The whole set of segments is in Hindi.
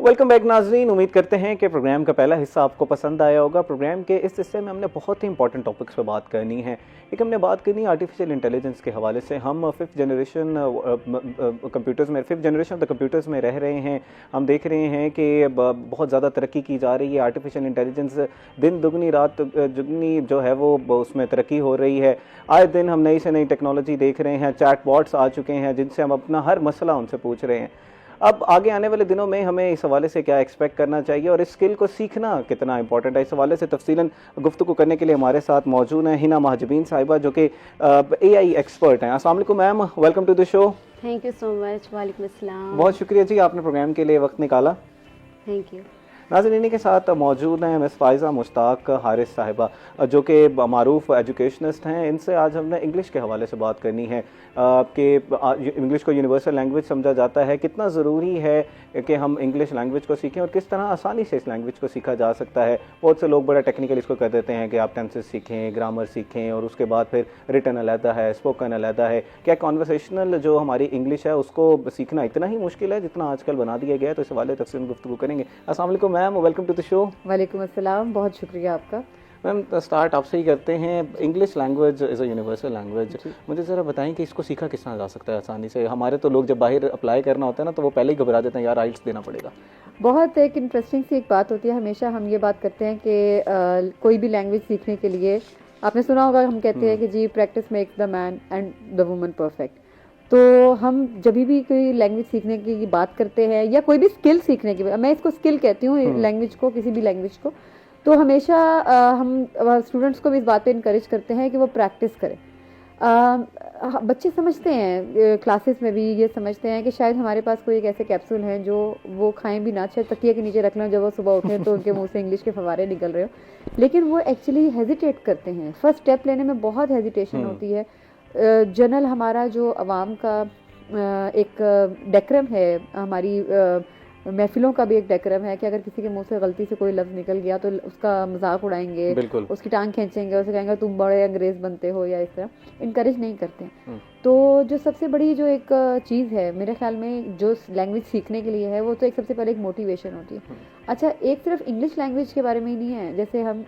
वेलकम बैक नाजरीन। उम्मीद करते हैं कि प्रोग्राम का पहला हिस्सा आपको पसंद आया होगा। प्रोग्राम के इस हिस्से में हमने बहुत ही इंपॉर्टेंट टॉपिक्स पर बात करनी है। एक हमने बात करनी है आर्टिफिशियल इंटेलिजेंस के हवाले से। हम fifth generation of the computers में रह रहे हैं। हम देख रहे हैं कि बहुत ज़्यादा तरक्की की जा रही है। आर्टिफिशियल इंटेलिजेंस दिन दुगनी रात दुगनी जो है वो उसमें तरक्की हो रही है। आए दिन हम नई से नई टेक्नोलॉजी देख रहे हैं। चैट बॉट्स आ चुके हैं जिनसे हम अपना हर मसला उनसे पूछ रहे हैं। अब आगे आने वाले दिनों में हमें इस हवाले से क्या एक्सपेक्ट करना चाहिए और इस स्किल को सीखना कितना इंपॉर्टेंट है, इस हवाले से तफसीलन गुफ्तगू करने के लिए हमारे साथ मौजूद हैं हिना महाजबीन साहिबा, जो कि AI एक्सपर्ट हैं। अस्सलाम वालेकुम ma'am, welcome to the show. Thank you so much. वालेकुम अस्सलाम। बहुत शुक्रिया जी, आपने प्रोग्राम के लिए वक्त निकाला। Thank you. नाज़रीन के साथ मौजूद हैं मिस फ़ाइज़ा मुश्ताक हारिस साहिबा, जो कि मारूफ एजुकेशनिस्ट हैं। इनसे आज हमने इंग्लिश के हवाले से बात करनी है कि इंग्लिश को यूनिवर्सल लैंग्वेज समझा जाता है। कितना ज़रूरी है कि हम इंग्लिश लैंग्वेज को सीखें और किस तरह आसानी से इस लैंग्वेज को सीखा जा सकता है। बहुत से लोग बड़ा टेक्निकल इसको कह देते हैं कि आप टेंसेस सीखें, ग्रामर सीखें और उसके बाद फिर रिटन अलहदा है, स्पोकन अलहदा है। क्या कॉन्वर्सेशनल जो हमारी इंग्लिश है उसको सीखना इतना ही मुश्किल है जितना आजकल बना दिया गया है? तो इस हवाले तफसील गुफ्तगू करेंगे। अस्सलाम वालेकुम ma'am, welcome to the show. वालेकुम अस्सलाम, बहुत शुक्रिया आपका। मैम स्टार्ट आपसे ही करते हैं। English language is a universal language. मुझे ज़रा बताएं कि इसको सीखा किस तरह जा सकता है आसानी से। हमारे तो लोग जब बाहर अप्लाई करना होता है ना तो वो पहले ही घबरा देते हैं, यार आइल्स देना पड़ेगा। बहुत एक इंटरेस्टिंग सी एक बात होती है। हमेशा हम ये बात करते हैं कि कोई भी लैंग्वेज सीखने के लिए, आपने सुना होगा, हम कहते हैं कि जी practice makes the man and the woman perfect. तो हम जब भी कोई लैंग्वेज सीखने की बात करते हैं या कोई भी स्किल सीखने की, मैं इसको स्किल कहती हूँ लैंग्वेज को, किसी भी लैंग्वेज को, तो हमेशा हम स्टूडेंट्स को भी इस बात पे इनकरेज करते हैं कि वो प्रैक्टिस करें। बच्चे समझते हैं, क्लासेस में भी ये समझते हैं कि शायद हमारे पास कोई एक ऐसे कैप्सूल हैं जो वो खाएं भी ना, शायद तकिए के नीचे रख लें, जब वो सुबह उठें तो उनके मुंह से इंग्लिश के फवारे निकल रहे हो, लेकिन वो एक्चुअली हेजिटेट करते हैं। फर्स्ट स्टेप लेने में बहुत हेजिटेशन होती है। जनरल हमारा जो अवाम का एक डेक्रम है, हमारी महफिलों का भी एक डेक्रम है कि अगर किसी के मुंह से गलती से कोई लफ्ज़ निकल गया तो उसका मजाक उड़ाएंगे, उसकी टांग खींचेंगे, उसे कहेंगे तुम बड़े अंग्रेज़ बनते हो, या इस तरह इनकरेज नहीं करते। तो जो सबसे बड़ी जो एक चीज़ है मेरे ख्याल में जो लैंग्वेज सीखने के लिए है, वो तो एक सबसे पहले एक मोटिवेशन होती है। अच्छा, एक सिर्फ इंग्लिश लैंग्वेज के बारे में ही नहीं है। जैसे हम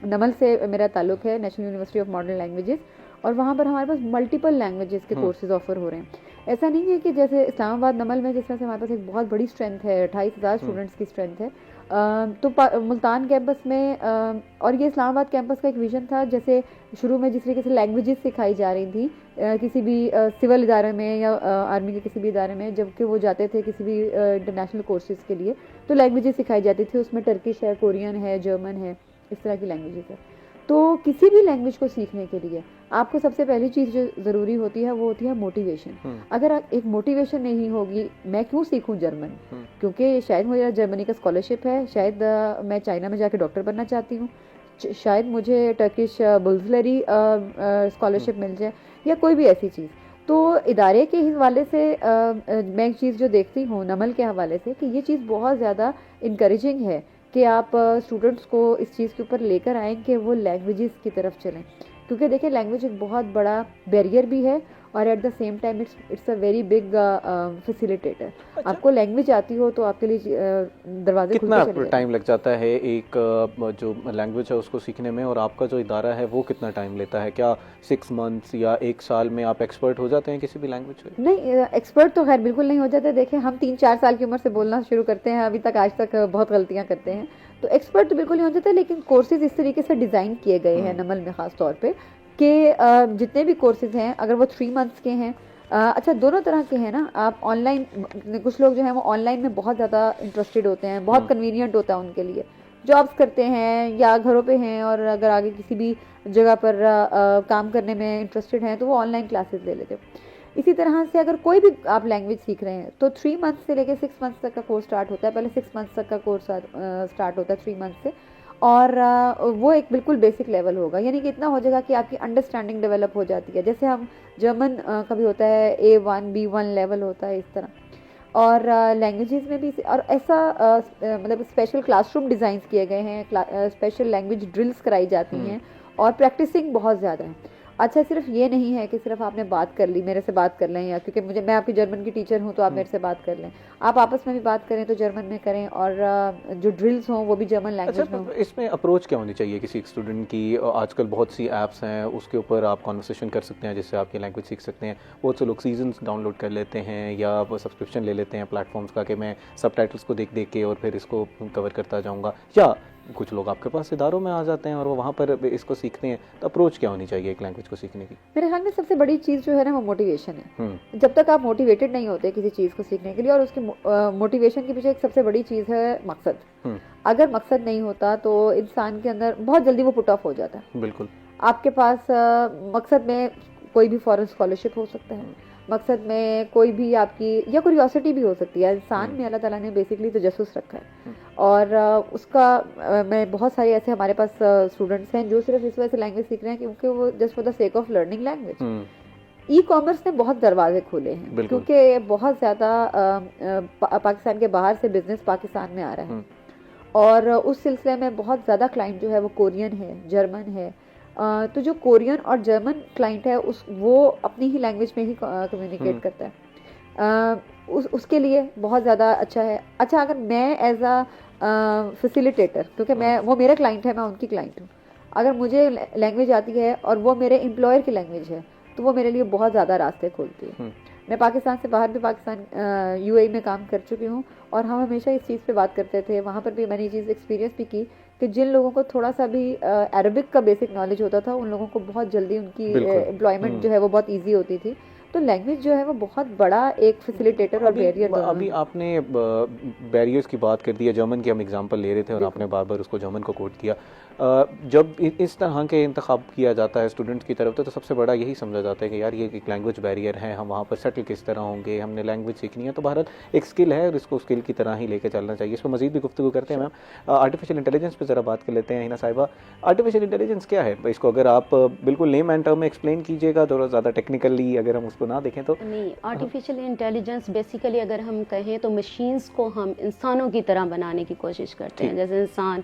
नमल से मेरा ताल्लुक़ है, national university of modern languages, और वहाँ पर हमारे पास मल्टीपल लैंग्वेजेस के कोर्सेज ऑफर हो रहे हैं। ऐसा नहीं है कि जैसे इस्लामाबाद नमल में जिस तरह से हमारे पास एक बहुत बड़ी स्ट्रेंथ है, 28,000 स्टूडेंट्स की स्ट्रेंथ है, तो मुल्तान कैंपस में, और ये इस्लामाबाद कैंपस का एक विजन था। जैसे शुरू में जिस तरीके से लैंग्वेजेस सिखाई जा रही थी किसी भी सिविल इदारे में या आर्मी के किसी भी इदारे में, जबकि वो जाते थे किसी भी इंटरनेशनल कोर्सेज के लिए, तो लैंग्वेजेस सिखाई जाती थी। उसमें टर्किश है, कोरियन है, जर्मन है, इस तरह की लैंग्वेजेस है। तो किसी भी लैंग्वेज को सीखने के लिए आपको सबसे पहली चीज़ जो ज़रूरी होती है वो होती है मोटिवेशन। अगर एक मोटिवेशन नहीं होगी, मैं क्यों सीखूं जर्मन, क्योंकि शायद मुझे जर्मनी का स्कॉलरशिप है, शायद मैं चाइना में जाके डॉक्टर बनना चाहती हूँ, शायद मुझे टर्किश बुल्सलरी स्कॉलरशिप मिल जाए, या कोई भी ऐसी चीज़। तो इदारे के हवाले से मैं एक चीज़ जो देखती हूँ नमल के हवाले से, कि ये चीज़ बहुत ज़्यादा इनकरेजिंग है कि आप स्टूडेंट्स को इस चीज़ के ऊपर लेकर आएँ कि वो लैंग्वेजेस की तरफ चलें। क्योंकि देखिए लैंग्वेज एक बहुत बड़ा बैरियर भी है और at the same time it's a very big facilitator. आपको लैंग्वेज आती हो तो आपके लिए दरवाजे कितना टाइम लग जाता है एक जो लैंग्वेज है उसको सीखने में, और आपका जो इदारा है वो कितना टाइम लेता है? क्या 6 मंथ्स या 1 साल में आप एक्सपर्ट हो जाते हैं किसी भी लैंग्वेज में? नहीं, एक्सपर्ट तो खैर बिल्कुल नहीं हो जाते। देखिए हम 3-4 साल की उम्र से बोलना शुरू करते हैं, अभी तक आज तक बहुत गलतियाँ करते हैं, तो एक्सपर्ट तो बिल्कुल नहीं हो जाते। लेकिन कोर्सेज इस तरीके से डिज़ाइन किए गए हैं नमल में ख़ास तौर पे कि जितने भी कोर्सेज हैं अगर वो 3 मंथ्स के हैं, अच्छा दोनों तरह के हैं ना। आप ऑनलाइन, कुछ लोग जो हैं वो ऑनलाइन में बहुत ज़्यादा इंटरेस्टेड होते हैं, बहुत कन्वीनियंट होता है उनके लिए, जॉब्स करते हैं या घरों पे हैं और अगर आगे किसी भी जगह पर काम करने में इंटरेस्टेड हैं तो वो ऑनलाइन क्लासेस ले लेते हैं। इसी तरह से अगर कोई भी आप लैंग्वेज सीख रहे हैं तो 3 मंथ्स से लेकर 6 मंथ्स तक का कोर्स स्टार्ट होता है। पहले 6 मंथ्स तक का कोर्स स्टार्ट होता है 3 मंथ्स से, और वो एक बिल्कुल बेसिक लेवल होगा, यानी कि इतना हो जाएगा कि आपकी अंडरस्टैंडिंग डेवलप हो जाती है। जैसे हम जर्मन का भी होता है A1 B1 लेवल होता है, इस तरह। और लैंग्वेजेस में भी, और ऐसा मतलब स्पेशल क्लासरूम डिज़ाइंस किए गए हैं, स्पेशल लैंग्वेज ड्रिल्स कराई जाती हैं, और प्रैक्टिसिंग बहुत ज़्यादा है। अच्छा सिर्फ ये नहीं है कि सिर्फ आपने बात कर ली, मेरे से बात कर लें, या क्योंकि मैं आपकी जर्मन की टीचर हूँ तो आप मेरे से बात कर लें, आप आपस में भी बात करें तो जर्मन में करें, और जो ड्रिल्स हों वो भी जर्मन लैंग्वेज में अच्छा, हों। इसमें अप्रोच क्या होनी चाहिए किसी एक स्टूडेंट की? आजकल बहुत सी ऐप्स हैं, उसके ऊपर आप कॉन्वर्सेशन कर सकते हैं जिससे आपकी लैंग्वेज सीख सकते हैं। बहुत से लोग सीजन्स डाउनलोड कर लेते हैं या सब्सक्रिप्शन ले लेते हैं प्लेटफॉर्म्स का कि मैं सबटाइटल्स को देख देख के और फिर इसको कवर करता जाऊँगा, या कुछ लोग आपके पास इदारों में आ जाते हैं और वो वहाँ पर इसको सीखते हैं। तो अप्रोच क्या होनी चाहिए एक लैंग्वेज को सीखने की? मेरे ख्याल में सबसे बड़ी चीज़ जो है ना वो मोटिवेशन है। जब तक आप मोटिवेटेड नहीं होते किसी चीज़ को सीखने के लिए, और उसके मोटिवेशन के पीछे एक सबसे बड़ी चीज़ है मकसद। अगर मकसद नहीं होता तो इंसान के अंदर बहुत जल्दी वो पुट ऑफ हो जाता है। बिल्कुल। आपके पास मकसद में कोई भी फॉरेन स्कॉलरशिप हो सकता है, मकसद में कोई भी आपकी या क्यूरियोसिटी भी हो सकती है। इंसान में अल्लाह ताला ने बेसिकली तो जासूस रखा है, और उसका मैं बहुत सारे ऐसे हमारे पास स्टूडेंट्स हैं जो सिर्फ इस वजह से लैंग्वेज सीख रहे हैं क्योंकि वो just for the sake of learning language. E commerce ने बहुत दरवाजे खोले हैं क्योंकि बहुत ज़्यादा पाकिस्तान के बाहर से बिजनेस पाकिस्तान में आ रहा है, और उस सिलसिले में बहुत ज़्यादा क्लाइंट जो है वो कोरियन है, जर्मन है। तो जो कोरियन और जर्मन क्लाइंट है वो अपनी ही लैंग्वेज में ही कम्युनिकेट करता है। उसके लिए बहुत ज़्यादा अच्छा है। अच्छा, अगर मैं एज अ फैसिलिटेटर, क्योंकि वो मेरा क्लाइंट है, मैं उनकी क्लाइंट हूँ, अगर मुझे लैंग्वेज आती है और वो मेरे एम्प्लॉयर की लैंग्वेज है तो वो मेरे लिए बहुत ज़्यादा रास्ते खोलती है। मैं पाकिस्तान से बाहर भी पाकिस्तान यूएई में काम कर चुकी हूँ, और हम हमेशा इस चीज़ पे बात करते थे। वहाँ पर भी मैंने ये चीज़ एक्सपीरियंस भी की कि जिन लोगों को थोड़ा सा भी अरबिक का बेसिक नॉलेज होता था उन लोगों को बहुत जल्दी उनकी एम्प्लॉयमेंट जो है वो बहुत ईजी होती थी। तो लैंग्वेज जो है वो बहुत बड़ा एक फैसिलिटेटर और बैरियर। अभी आपने बैरियर्स की बात कर दी है, जर्मन की हम एग्जांपल ले रहे थे और आपने बार बार उसको जर्मन को कोट किया। जब इस तरह के इंतखाब किया जाता है स्टूडेंट्स की तरफ तो सबसे बड़ा यही समझा जाता है कि यार ये एक लैंग्वेज बैरियर है, हम वहाँ पर सेटल किस तरह होंगे, हमने लैंग्वेज सीखनी है। तो बहरहाल एक स्किल है और इसको स्किल की तरह ही लेकर चलना चाहिए। इस पर मजीद भी गुफ्तगू करते हैं। मैम, आर्टिफिशियल इंटेलिजेंस पर ज़रा बात कर लेते हैं। हिना साहिबा, आर्टिफिशियल इंटेलिजेंस क्या है? इसको अगर आप बिल्कुल लेम एंड टर्म में एक्सप्लेन कीजिएगा, थोड़ा ज़्यादा टेक्निकली अगर हम उसको ना देखें तो। नहीं, आर्टिफिशियल इंटेलिजेंस बेसिकली अगर हम कहें तो मशीन्स को हम इंसानों की तरह बनाने की कोशिश करते हैं। जैसे इंसान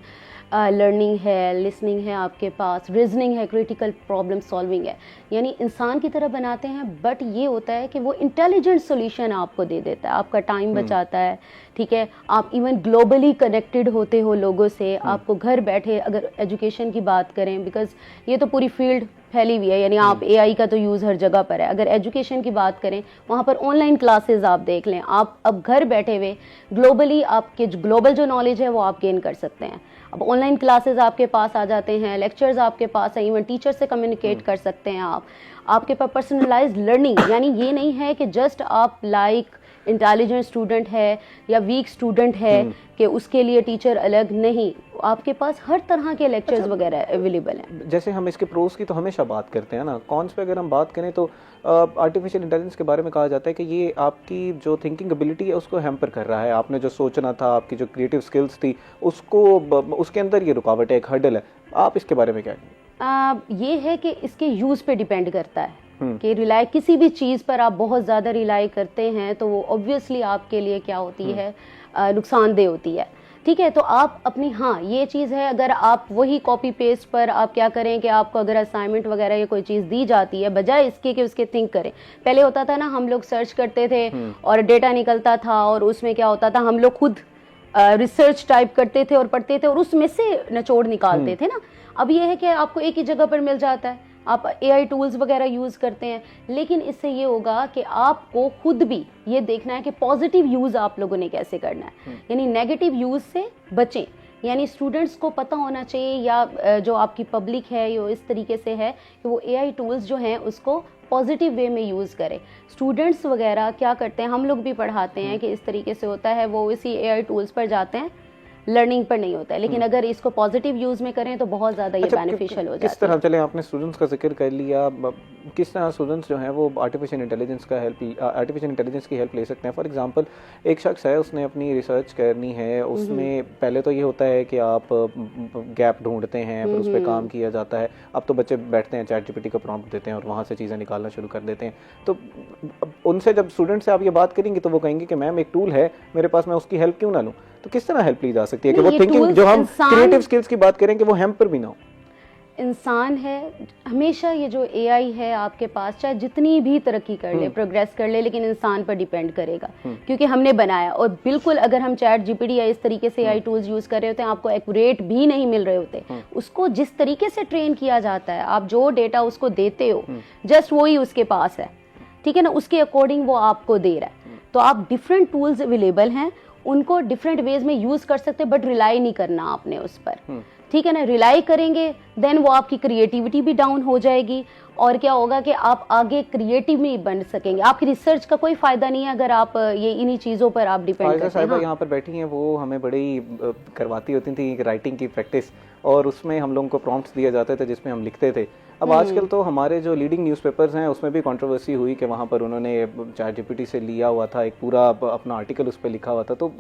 लर्निंग है, लिसनिंग है, आपके पास रीजनिंग है, क्रिटिकल प्रॉब्लम सॉल्विंग है, यानी इंसान की तरह बनाते हैं। बट ये होता है कि वो इंटेलिजेंट सोल्यूशन आपको दे देता है, आपका टाइम बचाता है, ठीक है। आप इवन ग्लोबली कनेक्टेड होते हो लोगों से, आपको घर बैठे, अगर एजुकेशन की बात करें, बिकॉज ये तो पूरी फील्ड फैली हुई है, यानी आप एआई का तो यूज़ हर जगह पर है। अगर एजुकेशन की बात करें, वहाँ पर ऑनलाइन क्लासेस आप देख लें, आप अब घर बैठे हुए ग्लोबली आपके ग्लोबल जो नॉलेज है वो आप गेन कर सकते हैं। अब ऑनलाइन क्लासेस आपके पास आ जाते हैं, लेक्चर्स आपके पास हैं, इवन टीचर से कम्युनिकेट कर सकते हैं आप। आपके पास पर्सनलाइज्ड लर्निंग, यानी ये नहीं है कि जस्ट आप लाइक इंटेलिजेंट स्टूडेंट है या वीक स्टूडेंट है कि उसके लिए टीचर अलग, नहीं, आपके पास हर तरह के लेक्चर्स वगैरह अवेलेबल हैं। जैसे हम इसके प्रोस की तो हमेशा बात करते हैं ना, कॉन्स पे अगर हम बात करें तो आर्टिफिशियल इंटेलिजेंस के बारे में कहा जाता है कि ये आपकी जो थिंकिंग एबिलिटी है उसको हैम्पर कर रहा है। आपने जो सोचना था, आपकी जो क्रिएटिव स्किल्स थी, उसको उसके अंदर ये रुकावट है, एक हर्डल है। आप इसके बारे में क्या कहें? ये है कि इसके यूज़ पे डिपेंड करता है कि रिलाई, किसी भी चीज़ पर आप बहुत ज़्यादा रिलाई करते हैं तो वो ऑब्वियसली आपके लिए क्या होती है, नुकसानदेह होती है, ठीक है। तो आप अपनी, हाँ ये चीज़ है, अगर आप वही कॉपी पेस्ट पर आप क्या करें कि आपको अगर असाइनमेंट वगैरह या कोई चीज़ दी जाती है, बजाय इसके कि उसके थिंक करें। पहले होता था ना, हम लोग सर्च करते थे और डेटा निकलता था और उसमें क्या होता था, हम लोग खुद रिसर्च टाइप करते थे और पढ़ते थे और उसमें से निचोड़ निकालते थे ना। अब ये है कि आपको एक ही जगह पर मिल जाता है, आप एआई टूल्स वगैरह यूज़ करते हैं। लेकिन इससे ये होगा कि आपको खुद भी ये देखना है कि पॉजिटिव यूज़ आप लोगों ने कैसे करना है, यानी नेगेटिव यूज़ से बचें। यानी स्टूडेंट्स को पता होना चाहिए, या जो आपकी पब्लिक है ये इस तरीके से है कि वो एआई टूल्स जो हैं उसको पॉजिटिव वे में यूज़ करें। स्टूडेंट्स वगैरह क्या करते हैं, हम लोग भी पढ़ाते हैं कि इस तरीके से होता है, वो इसी एआई टूल्स पर जाते हैं, लर्निंग पर नहीं होता है। लेकिन अगर इसको पॉजिटिव यूज में करें तो बहुत ज़्यादा ये बेनिफिशियल हो जाता है। किस तरह, चले आपने स्टूडेंट्स का जिक्र कर लिया, किस तरह स्टूडेंट्स जो हैं वो आर्टिफिशियल इंटेलिजेंस की हेल्प ले सकते हैं? फॉर एग्जांपल, एक शख्स है, उसने अपनी रिसर्च करनी है, उसमें पहले तो ये होता है कि आप गैप ढूंढते हैं, फिर उस पर काम किया जाता है। अब तो बच्चे बैठते हैं, चैट जीपीटी का प्रॉम्प्ट देते हैं और वहाँ से चीज़ें निकालना शुरू कर देते हैं। तो उनसे जब स्टूडेंट से आप ये बात करेंगे तो वो कहेंगे कि मैम एक टूल है मेरे पास, मैं उसकी हेल्प क्यों ना लूँ? तो किस तरह हेल्प ली जा सकती है कि वो थिंकिंग, जो हम क्रिएटिव स्किल्स की बात करें, कि वो हैम्पर भी ना हो? इंसान है, हमेशा ये जो एआई है आपके पास, चाहे जितनी भी तरक्की कर ले, प्रोग्रेस कर ले, लेकिन इंसान पर डिपेंड करेगा, क्योंकि हमने बनाया। और बिल्कुल अगर हम चैट जीपीटी या इस तरीके से एआई टूल्स यूज कर रहे होते हैं, आपको एक्यूरेट भी नहीं मिल रहे होते। उसको जिस तरीके से ट्रेन किया जाता है, आप जो डेटा उसको देते हो, जस्ट वही उसके पास है, ठीक है ना, उसके अकॉर्डिंग वो आपको दे रहा है। तो आप डिफरेंट टूल्स अवेलेबल हैं, उनको डिफरेंट वेज में यूज कर सकते हैं, बट रिलाई नहीं करना आपने उस पर, ठीक है ना। रिलाई करेंगे देन वो आपकी क्रिएटिविटी भी डाउन हो जाएगी, और क्या होगा कि आप आगे क्रिएटिव नहीं बन सकेंगे। आपकी रिसर्च का कोई फायदा नहीं है अगर आप ये इन्हीं चीजों पर आप डिपेंड करते हैं। यहाँ पर बैठी हैं, वो हमें बड़ी करवाती होती थी राइटिंग की प्रैक्टिस, और उसमें हम लोगों को प्रॉम्प्ट्स दिए जाते थे जिसमें हम लिखते थे। अब आजकल तो हमारे जो लीडिंग न्यूज़पेपर्स हैं उसमें भी कंट्रोवर्सी हुई कि वहाँ पर उन्होंने चैट जीपीटी से लिया हुआ था, एक पूरा अपना आर्टिकल उस पर लिखा हुआ था। तो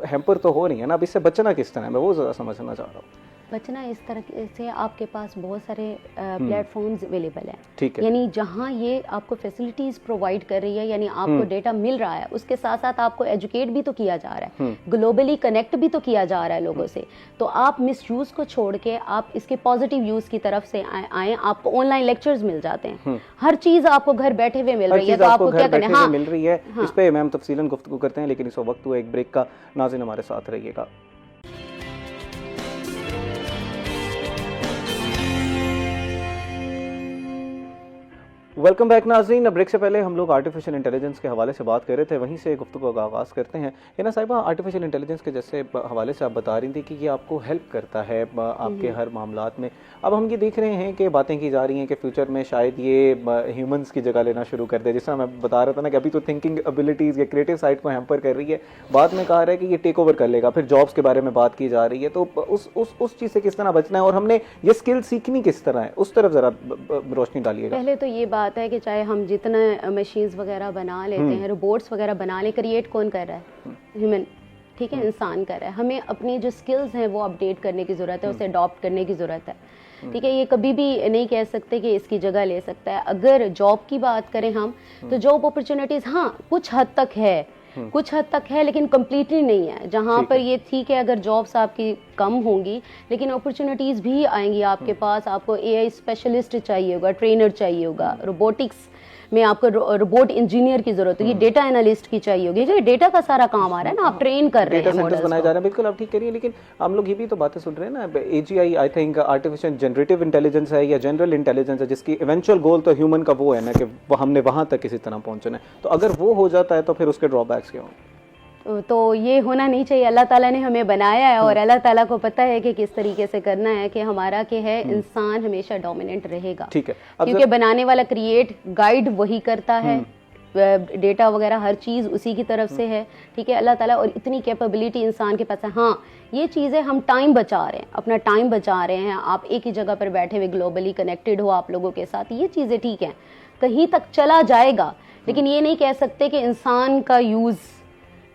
हैम्पर तो हो रही है ना, अब इससे बचना किस तरह है, मैं वो ज़रा समझना चाह रहा हूँ। बचना इस तरह से, आपके पास बहुत सारे प्लेटफॉर्म्स अवेलेबल हैं, ठीक है, यानी जहां ये आपको फैसिलिटीज प्रोवाइड कर रही है, यानी आपको डेटा मिल रहा है, उसके साथ साथ आपको एजुकेट भी तो किया जा रहा है, ग्लोबली कनेक्ट भी तो किया जा रहा है लोगों से। तो आप मिस यूज को छोड़ के आप इसके पॉजिटिव यूज की तरफ से आए। आपको ऑनलाइन लेक्चर्स मिल जाते हैं, हर चीज आपको घर बैठे हुए मिल रही है, तो आपको क्या करना है, हाँ मिल रही है। इस पे मैम तफसीलन गुफ्तगू करते हैं, लेकिन इस वक्त हुआ एक ब्रेक का। नाज़रीन हमारे साथ रहिएगा। वेलकम बैक नाज़रीन। ब्रेक से पहले हम लोग आर्टिफिशियल इंटेलिजेंस के हवाले से बात कर रहे थे, वहीं से गुफ्तगू का आगाज़ करते हैं। हिना साहिबा, आर्टिफिशियल इंटेलिजेंस के जैसे हवाले से आप बता रही थी कि ये आपको हेल्प करता है आपके हर मामलात में। अब हम ये देख रहे हैं कि बातें की जा रही हैं कि फ्यूचर में शायद ये ह्यूमंस की जगह लेना शुरू कर दे। जिस तरह मैं बता रहा था ना कि अभी तो थिंकिंग एबिलिटीज़ या क्रिएटिव साइड को हैम्पर कर रही है, बाद में कहा रहा है कि ये टेक ओवर कर लेगा। फिर जॉब्स के बारे में बात की जा रही है, तो उस चीज़ से किस तरह बचना है, और हमने ये स्किल सीखनी किस तरह है, उस तरफ ज़रा रोशनी डालिएगा। पहले तो ये बात है कि चाहे हम जितना मशीन्स वगैरह बना लेते हैं, रोबोट्स वगैरह बना ले, क्रिएट कौन कर रहा है, ह्यूमन, ठीक है, इंसान कर रहा है। हमें अपनी जो स्किल्स हैं वो अपडेट करने की ज़रूरत है, उसे अडॉप्ट करने की ज़रूरत है, ठीक है। ये कभी भी नहीं कह सकते कि इसकी जगह ले सकता है। अगर जॉब की बात करें हम, तो जॉब अपॉर्चुनिटीज़ हाँ कुछ हद तक है, लेकिन कम्प्लीटली नहीं है। जहाँ पर ये ठीक है, अगर जॉब्स आपकी कम होंगी, लेकिन अपॉर्चुनिटीज़ भी आएंगी आपके पास। आपको एआई स्पेशलिस्ट चाहिए होगा, ट्रेनर चाहिए होगा, रोबोटिक्स में आपको रोबोट इंजीनियर की जरूरत होगी, डेटा एनालिस्ट की चाहिए होगी, जो डेटा का सारा काम आ रहा है ना, आप ट्रेन कर रहे हैं, डेटा सेंटर्स बनाए जा रहे हैं, बिल्कुल आप ठीक करिए। लेकिन हम लोग ये भी तो बातें सुन रहे हैं ना, AGI I think artificial generative intelligence है या जनरल इंटेलिजेंस है, जिसकी इवेंचुअल गोल तो ह्यूमन का वो है ना कि हमने वहाँ तक किसी तरह पहुँचना है। तो अगर वो हो जाता है तो फिर उसके ड्रॉबैक्स क्या होंगे? तो ये होना नहीं चाहिए। अल्लाह ताला ने हमें बनाया है और अल्लाह ताला को पता है कि किस तरीके से करना है, कि हमारा के है इंसान हमेशा डोमिनेंट रहेगा, ठीक है, क्योंकि बनाने वाला क्रिएट गाइड वही करता है, डेटा वगैरह हर चीज़ उसी की तरफ से है, ठीक है, अल्लाह ताला। और इतनी कैपेबिलिटी इंसान के पास है। हाँ, ये चीज़ें हम टाइम बचा रहे हैं, अपना टाइम बचा रहे हैं, आप एक ही जगह पर बैठे हुए ग्लोबली कनेक्टेड हो आप लोगों के साथ, ये चीज़ें ठीक हैं, कहीं तक चला जाएगा, लेकिन ये नहीं कह सकते कि इंसान का यूज़